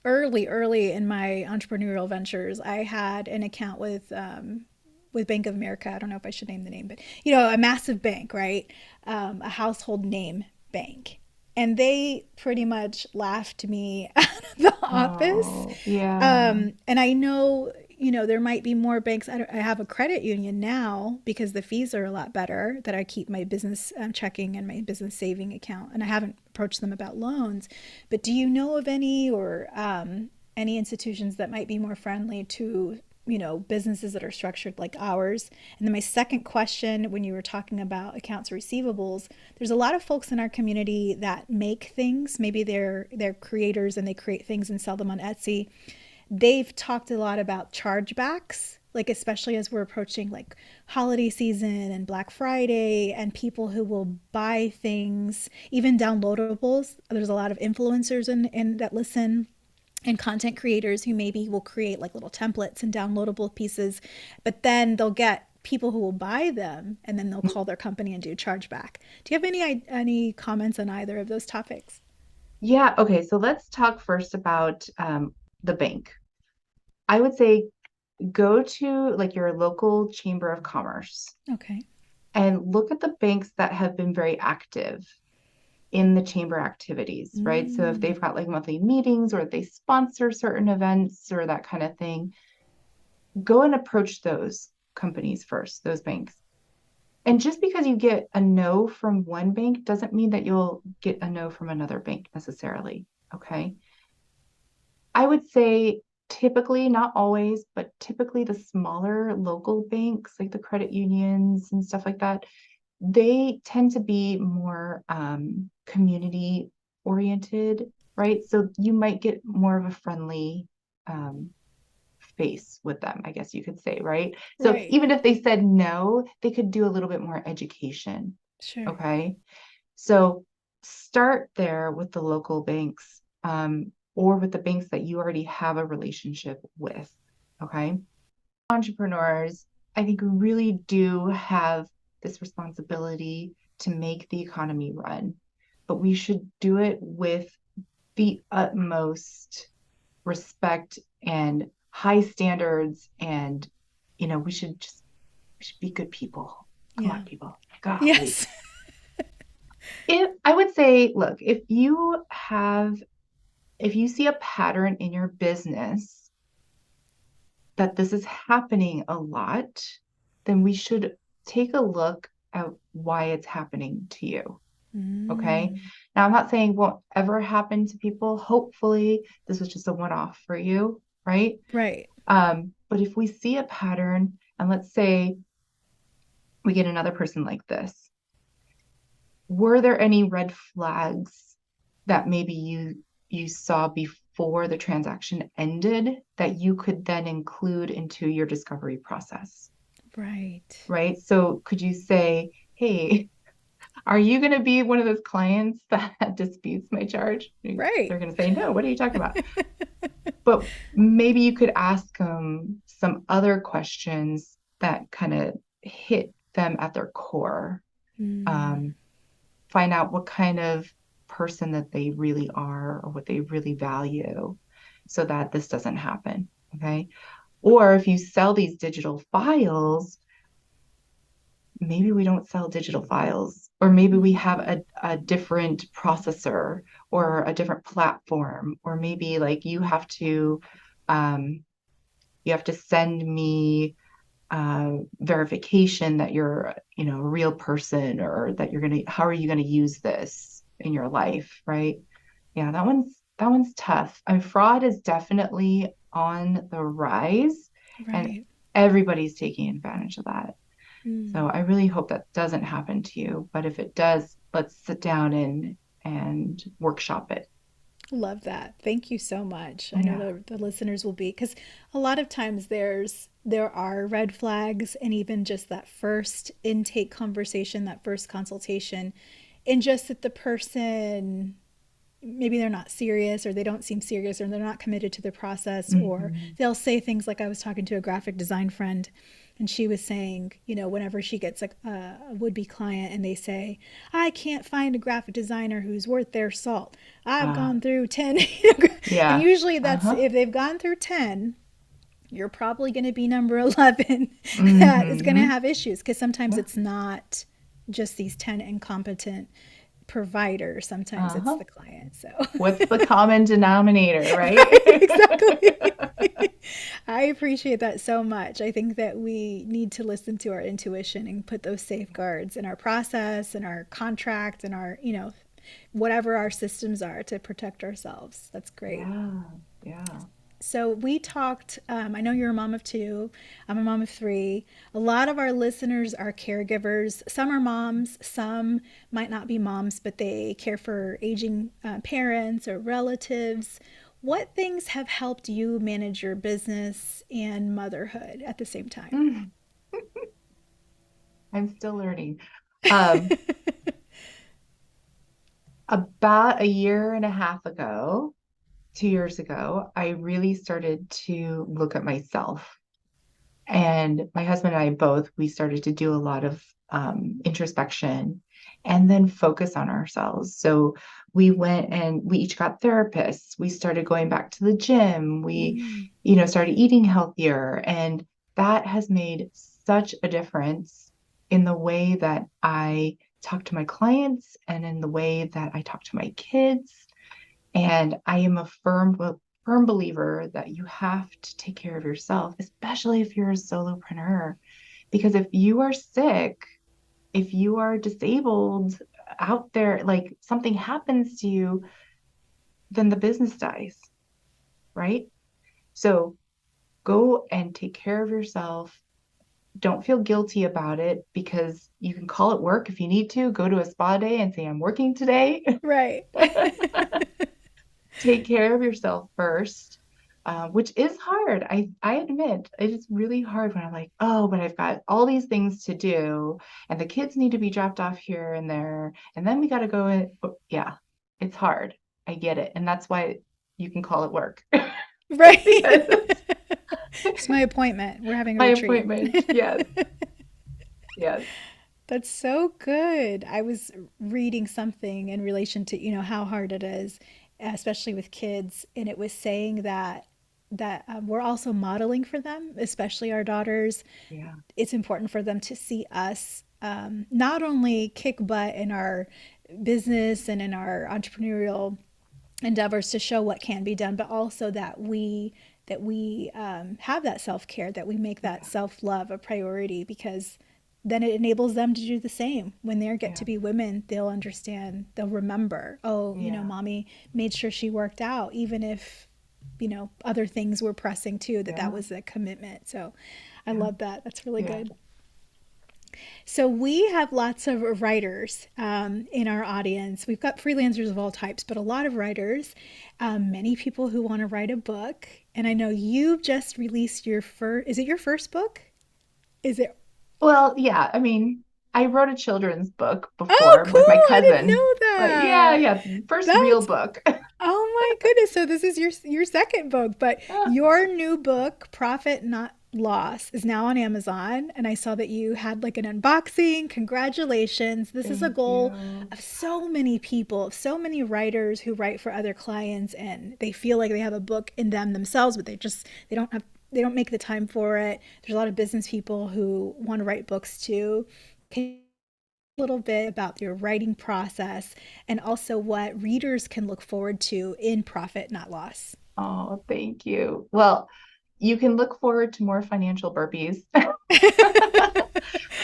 early in my entrepreneurial ventures, I had an account with Bank of America. I don't know if I should name the name, but a massive bank, right? A household name bank. And they pretty much laughed me out of the office. Oh, yeah. And I know, there might be more banks. I have a credit union now because the fees are a lot better that I keep my business checking and my business saving account. And I haven't approached them about loans. But do you know of any or any institutions that might be more friendly to businesses that are structured like ours? And then my second question, when you were talking about accounts receivables, there's a lot of folks in our community that make things. Maybe they're creators and they create things and sell them on Etsy. They've talked a lot about chargebacks, like especially as we're approaching like holiday season and Black Friday, and people who will buy things, even downloadables. There's a lot of influencers in that listen, and content creators who maybe will create like little templates and downloadable pieces, but then they'll get people who will buy them and then they'll call their company and do chargeback. Do you have any comments on either of those topics? Yeah. Okay. So let's talk first about the bank. I would say go to like your local chamber of commerce Okay. and look at the banks that have been very active in the chamber activities, right? So if Mm, they've got like monthly meetings or if they sponsor certain events or that kind of thing, go and approach those companies first, those banks. And just because you get a no from one bank doesn't mean that you'll get a no from another bank necessarily. Okay. I would say typically, not always, but typically the smaller local banks, like the credit unions and stuff like that, they tend to be more community oriented, right? So you might get more of a friendly um, face with them, I guess you could say, right? So right. even if they said no, they could do a little bit more education. Sure. Okay. So start there with the local banks or with the banks that you already have a relationship with. Okay. Entrepreneurs, I think, really do have this responsibility to make the economy run, but we should do it with the utmost respect and high standards. And, we should be good people. Come Yeah. on, people. Golly. Yes. If I would say, look, if you see a pattern in your business that this is happening a lot, then we should take a look at why it's happening to you. Okay. Mm, Now, I'm not saying it won't ever happen to people. Hopefully, this was just a one-off for you, right? right. But if we see a pattern, and let's say we get another person like this, were there any red flags that maybe you saw before the transaction ended that you could then include into your discovery process, Right. right? So could you say, hey, are you going to be one of those clients that disputes my charge? Right. They're going to say, no, what are you talking about? But maybe you could ask them some other questions that kind of hit them at their core. Mm, Um, find out what kind of person that they really are or what they really value so that this doesn't happen. Okay. Or if you sell these digital files, maybe we don't sell digital files, or maybe we have mm, a different processor or a different platform, or maybe like um, you have to send me verification that you're, a real person or that how are you going to use this in your life, right? Yeah, that one's that one's tough. I mean, fraud is definitely on the rise, and Right. everybody's taking advantage of that. So Mm. I really hope that doesn't happen to you. But if it does, let's sit down and workshop it. Love that. Thank you so much. I know Yeah. the listeners will be, because a lot of times there are red flags, and even just that first intake conversation, that first consultation, and just that the person, maybe they're not serious, or they don't seem serious, or they're not committed to the process, or Hmm. they'll say things like, I was talking to a graphic design friend, and she was saying, whenever she gets a would-be client and they say, I can't find a graphic designer who's worth their salt, I've Uh, gone through 10. And yeah. usually that's, Uh-huh. if they've gone through 10, you're probably going to be number 11 that is going to Hmm. have issues, because sometimes Yeah. it's not just these 10 incompetent providers, sometimes it's Uh-huh. the client. So What's the common denominator, right? right, exactly. I appreciate that so much. I think that we need to listen to our intuition and put those safeguards in our process and our contract and our, whatever our systems are to protect ourselves. That's great. Yeah. Yeah. So we talked. I know you're a mom of two. I'm a mom of three. A lot of our listeners are caregivers. Some are moms. Some might not be moms, but they care for aging parents or relatives. What things have helped you manage your business and motherhood at the same time? Mm, I'm still learning. Um, about a year and a half ago, 2 years ago, I really started to look at myself. And my husband and I both, we started to do a lot of introspection and then focus on ourselves. So we went and we each got therapists. We started going back to the gym. We, Mm, started eating healthier. And that has made such a difference in the way that I talk to my clients and in the way that I talk to my kids. And I am a firm believer that you have to take care of yourself, especially if you're a solopreneur. Because if you are sick, if you are disabled out there, like something happens to you, then the business dies, right? So go and take care of yourself. Don't feel guilty about it because you can call it work if you need to. Go to a spa day and say, I'm working today. right. Take care of yourself first, which is hard. I admit it is really hard when I'm like, oh, but I've got all these things to do, and the kids need to be dropped off here and there, and then we got to go in. Yeah, it's hard. I get it, and that's why you can call it work Right. because It's my appointment. We're having a my retreat. appointment. Yes, yes, That's so good. I was reading something in relation to, how hard it is, especially with kids, and it was saying that we're also modeling for them, especially our daughters. yeah, It's important for them to see us not only kick butt in our business and in our entrepreneurial endeavors to show what can be done, but also that we have that self care, that we make that yeah, self love a priority, because then it enables them to do the same. When they get yeah, to be women, they'll understand, they'll remember, oh, yeah, mommy made sure she worked out, even if, other things were pressing too, that yeah, was a commitment. So I yeah, love that. That's really yeah. good. So we have lots of writers in our audience. We've got freelancers of all types, but a lot of writers, many people who want to write a book. And I know you've just released your first, is it your first book? Is it? Well, yeah, I mean, I wrote a children's book Oh, before cool. with my I didn't cousin, know but yeah, that. yeah, first real That's book. Oh my goodness. So this is your second book, but Ah, your new book, Profit Not Loss, is now on Amazon, and I saw that you had like an unboxing. Congratulations. This is a thank goal you. of so many people, of so many writers who write for other clients, and they feel like they have a book in them themselves, but they don't make the time for it. There's a lot of business people who want to write books too. Can you a little bit about your writing process and also what readers can look forward to in Profit Not Loss? Oh, thank you. Well, you can look forward to more financial burpees,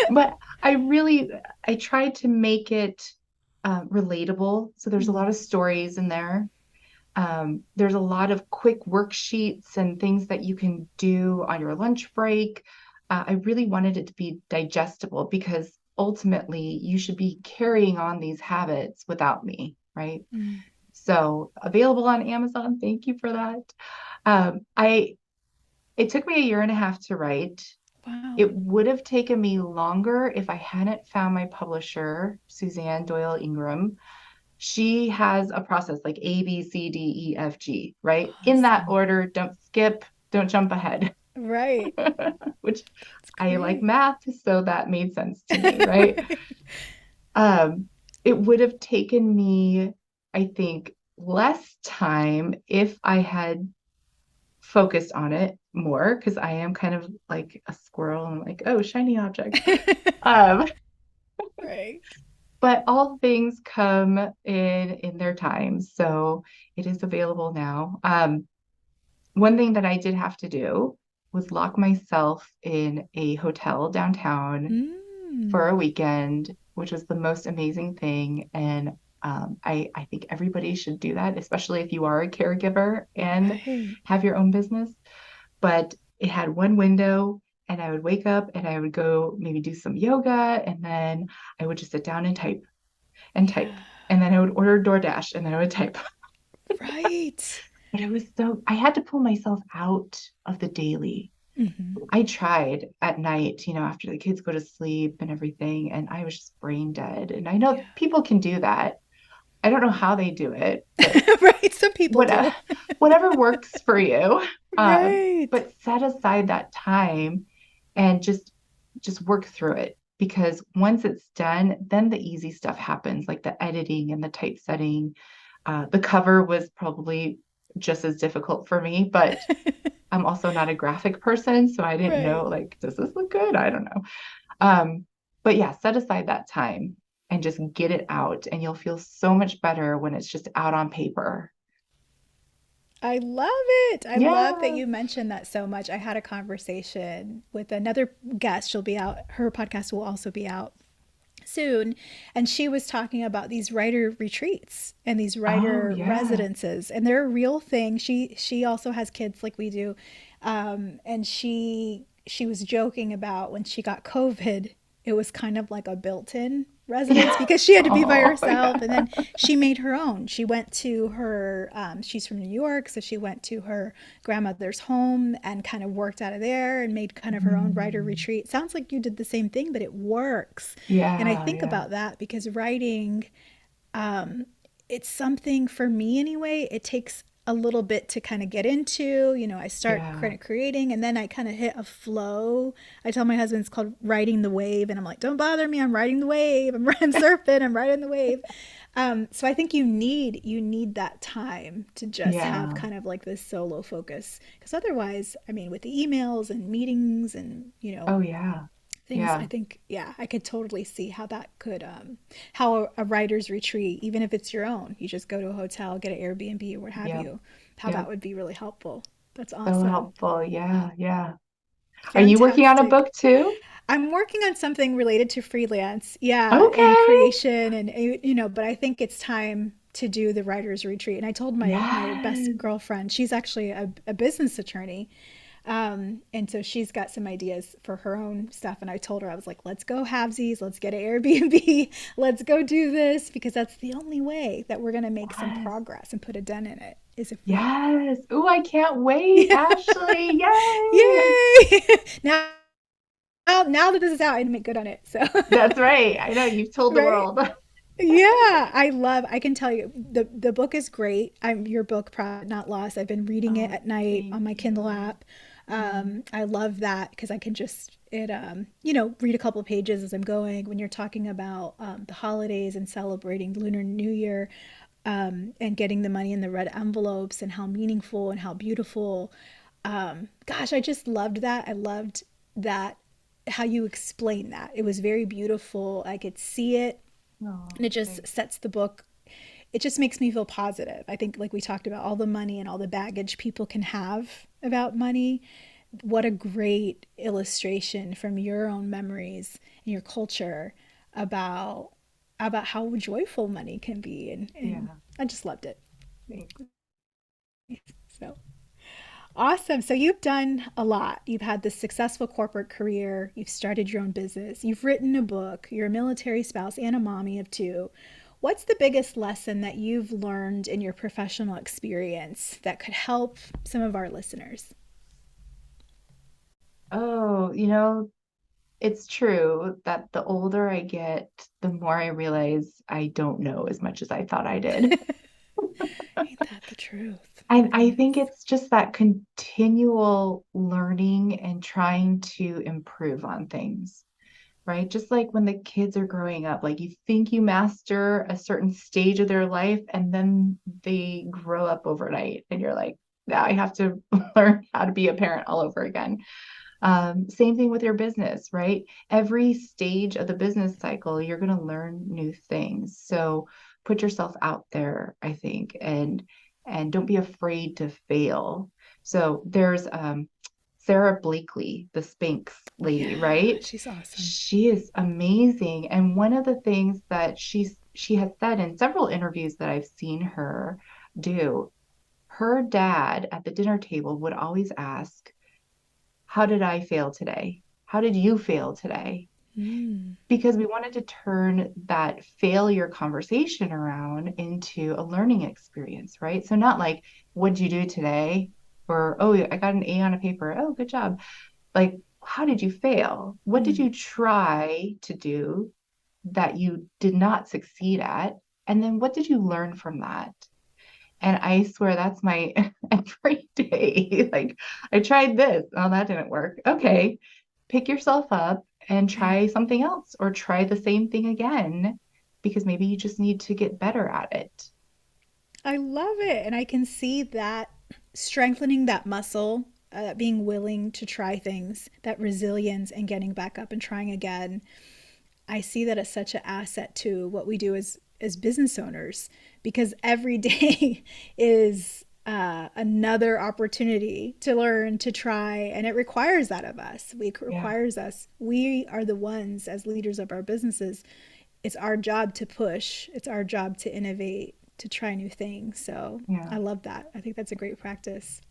but I tried to make it relatable. So there's a lot Mm, of stories in there. There's a lot of quick worksheets and things that you can do on your lunch break. I really wanted it to be digestible because ultimately you should be carrying on these habits without me, right? Mm. So available on Amazon. Thank you for that. I It took me a year and a half to write. Wow. It would have taken me longer if I hadn't found my publisher, Suzanne Doyle Ingram. She has a process like A, B, C, D, E, F, G, right? In that Awesome. order, don't skip, don't jump ahead, Right. which That's I like great. math, so that made sense to me, right? Right. Um, it would have taken me, I think, less time if I had focused on it more because I am kind of like a squirrel and like, oh, shiny object. Um, Right. but all things come in their time. So it is available now. One thing that I did have to do was lock myself in a hotel downtown for Mm. a weekend, which was the most amazing thing. And I think everybody should do that, especially if you are a caregiver and Right. have your own business. But it had one window, and I would wake up and I would go maybe do some yoga, and then I would just sit down and type and type. Yeah. And then I would order DoorDash and then I would type. Right. But it was so, I had to pull myself out of the daily. Hmm. I tried at night, after the kids go to sleep and everything, and I was just brain dead. And I know people can do that. I don't know how they do it, but Yeah. Right. Some people what, do. whatever works for you. Right. But set aside that time and just work through it because once it's done, then the easy stuff happens, like the editing and the typesetting. The cover was probably just as difficult for me, but I'm also not a graphic person, so I didn't know Right. like, does this look good? I don't know. But yeah, set aside that time and just get it out, and you'll feel so much better when it's just out on paper. I love it. I love that Yeah. you mentioned that so much. I had a conversation with another guest. She'll be out, her podcast will also be out soon. And she was talking about these writer retreats and these Oh, writer yeah. residences. And they're a real thing. She also has kids like we do. And she was joking about when she got COVID, it was kind of like a built-in residence Yeah. because she had to be by Oh, herself, and yeah. then she made her own. She went to her she's from New York, so she went to her grandmother's home and kind of worked out of there and made kind of her own writer Mm. retreat. Sounds like you did the same thing, but it works. And I Yeah, think yeah, about that because writing, it's something for me anyway. It takes a little bit to kind of get into. I start yeah. creating and then I kind of hit a flow. I tell my husband it's called riding the wave, and I'm like, don't bother me. I'm riding the wave. I'm surfing. I'm riding the wave. So I think you need that time to just have Yeah. kind of like this solo focus, because otherwise, I mean, with the emails and meetings and Oh, yeah. things, I Yeah. think, yeah, I could totally see how that could how a writer's retreat, even if it's your own, you just go to a hotel, get an Airbnb or what have Yep. you, how that Yep. would be really helpful. That's So awesome. helpful. Yeah, yeah. Are you working on a Fantastic. book too? I'm working on something related to freelance, yeah, and Okay. creation, and but I think it's time to do the writer's retreat. And I told my best Yes. girlfriend, she's actually a business attorney, and so she's got some ideas for her own stuff. And I told her, I was like, let's go halvesies, let's get an Airbnb, let's go do this, because that's the only way that we're gonna make some Yes. progress and put a dent in it is if we, Yes. Oh, I can't wait, Ashley. Yay. yay! Now that this is out, I can make good on it. So. That's right. I know you've told the Right? world. Yeah, I can tell you the book is great. I'm your book Profit Not Loss. I've been reading it Oh, at night thank on my Kindle you. app. Mm. I love that because I can just read a couple of pages as I'm going when you're talking about the holidays and celebrating Lunar New Year, and getting the money in the red envelopes and how meaningful and how beautiful. Gosh, I just loved that. I loved that how you explain that. It was very beautiful. I could see it, and Oh, it just thanks. sets the book, it just makes me feel positive. I think, like we talked about, all the money and all the baggage people can have about money. What a great illustration from your own memories and your culture about how joyful money can be, and Yeah. I just loved it. Thanks. Awesome. So you've done a lot. You've had this successful corporate career. You've started your own business. You've written a book. You're a military spouse and a mommy of two. What's the biggest lesson that you've learned in your professional experience that could help some of our listeners? Oh, it's true that the older I get, the more I realize I don't know as much as I thought I did. Ain't that the truth? My And I think goodness. it's just that continual learning and trying to improve on things, right? Just like when the kids are growing up, like you think you master a certain stage of their life, and then they grow up overnight, and you're like, now I have to learn how to be a parent all over again. Same thing with your business, right? Every stage of the business cycle, you're going to learn new things. So put yourself out there, I think, and don't be afraid to fail. So there's Sarah Blakely, the Spanx lady, Yeah, right? she's awesome. She is amazing. And one of the things that she has said in several interviews that I've seen her do, her dad at the dinner table would always ask, how did I fail today? How did you fail today? Mm, Because we wanted to turn that failure conversation around into a learning experience, right? So not like, what'd you do today? Or, oh, I got an A on a paper. Oh, good job. Like, how did you fail? What did mm. you try to do that you did not succeed at? And then what did you learn from that? And I swear that's my every day. Like, I tried this. Oh, that didn't work. Okay. Pick yourself up and Yeah. try something else or try the same thing again because maybe you just need to get better at it. I love it. And I can see that strengthening that muscle, being willing to try things, that resilience and getting back up and trying again. I see that as such an asset to what we do as business owners because every day is another opportunity to learn, to try, and it requires that of us. It Yeah. requires us. We are the ones as leaders of our businesses. It's our job to push. It's our job to innovate, to try new things. So Yeah. I love that. I think that's a great practice.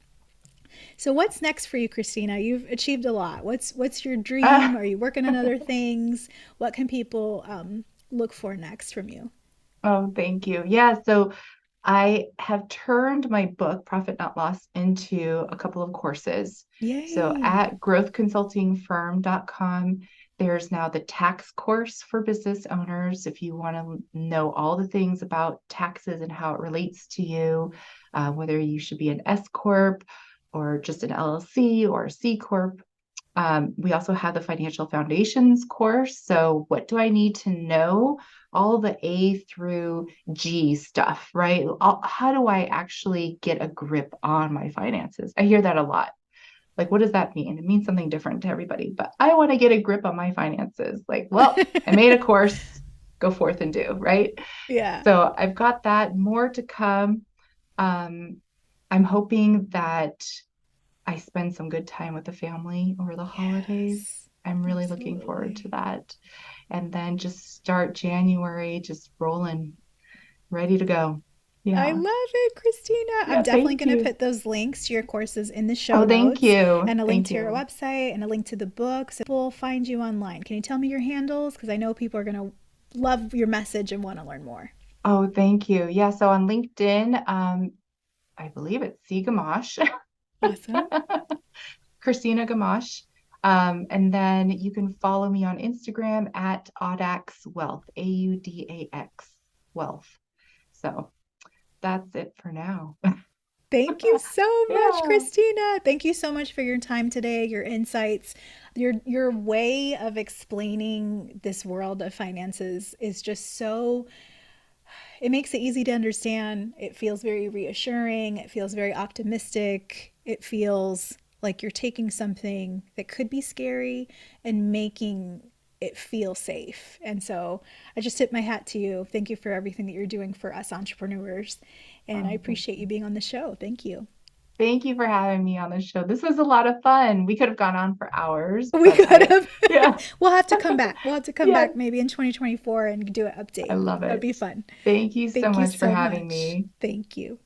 So what's next for you, Christina? You've achieved a lot. What's your dream? Are you working on other things? What can people look for next from you? Oh, thank you. Yeah. So I have turned my book, Profit Not Loss, into a couple of courses. So Yay! at growthconsultingfirm.com, there's now the tax course for business owners. If you want to know all the things about taxes and how it relates to you, whether you should be an S Corp or just an LLC or a C Corp. We also have the financial foundations course. So, what do I need to know? All the A through G stuff, right? How do I actually get a grip on my finances? I hear that a lot. Like, what does that mean? It means something different to everybody, but I want to get a grip on my finances. Like, well, I made a course, go forth and do, right? Yeah. So, I've got that more to come. Um, I'm hoping that I spend some good time with the family over the holidays. Yes. I'm really looking forward to Absolutely. that. And then just start January, just rolling, ready to go. I Yeah. love it, Christina. I'm Yeah. definitely Thank going to you. put those links to your courses in the show Oh, thank notes you. and a link Thank to your you. website and a link to the book so people will find you online. Can you tell me your handles? Because I know people are going to love your message and want to learn more. Oh, thank you. Yeah. So on LinkedIn, I believe it's C Gamache, Awesome. Christina Gamache. And then you can follow me on Instagram at Audax Wealth, AUDAX Wealth. So that's it for now. Thank you so much, Yeah. Christina. Thank you so much for your time today, your insights. Your way of explaining this world of finances is just so it makes it easy to understand. It feels very reassuring. It feels very optimistic. It feels like you're taking something that could be scary and making it feel safe. And so I just tip my hat to you. Thank you for everything that you're doing for us entrepreneurs. And I Oh, thank appreciate you you. being on the show. Thank you. Thank you for having me on the show. This was a lot of fun. We could have gone on for hours, We but could have. yeah, We'll have to come back. We'll have to come yes, back maybe in 2024 and do an I update. love That'd it. be fun. Thank you so Thank you much for so having much. me. Thank you.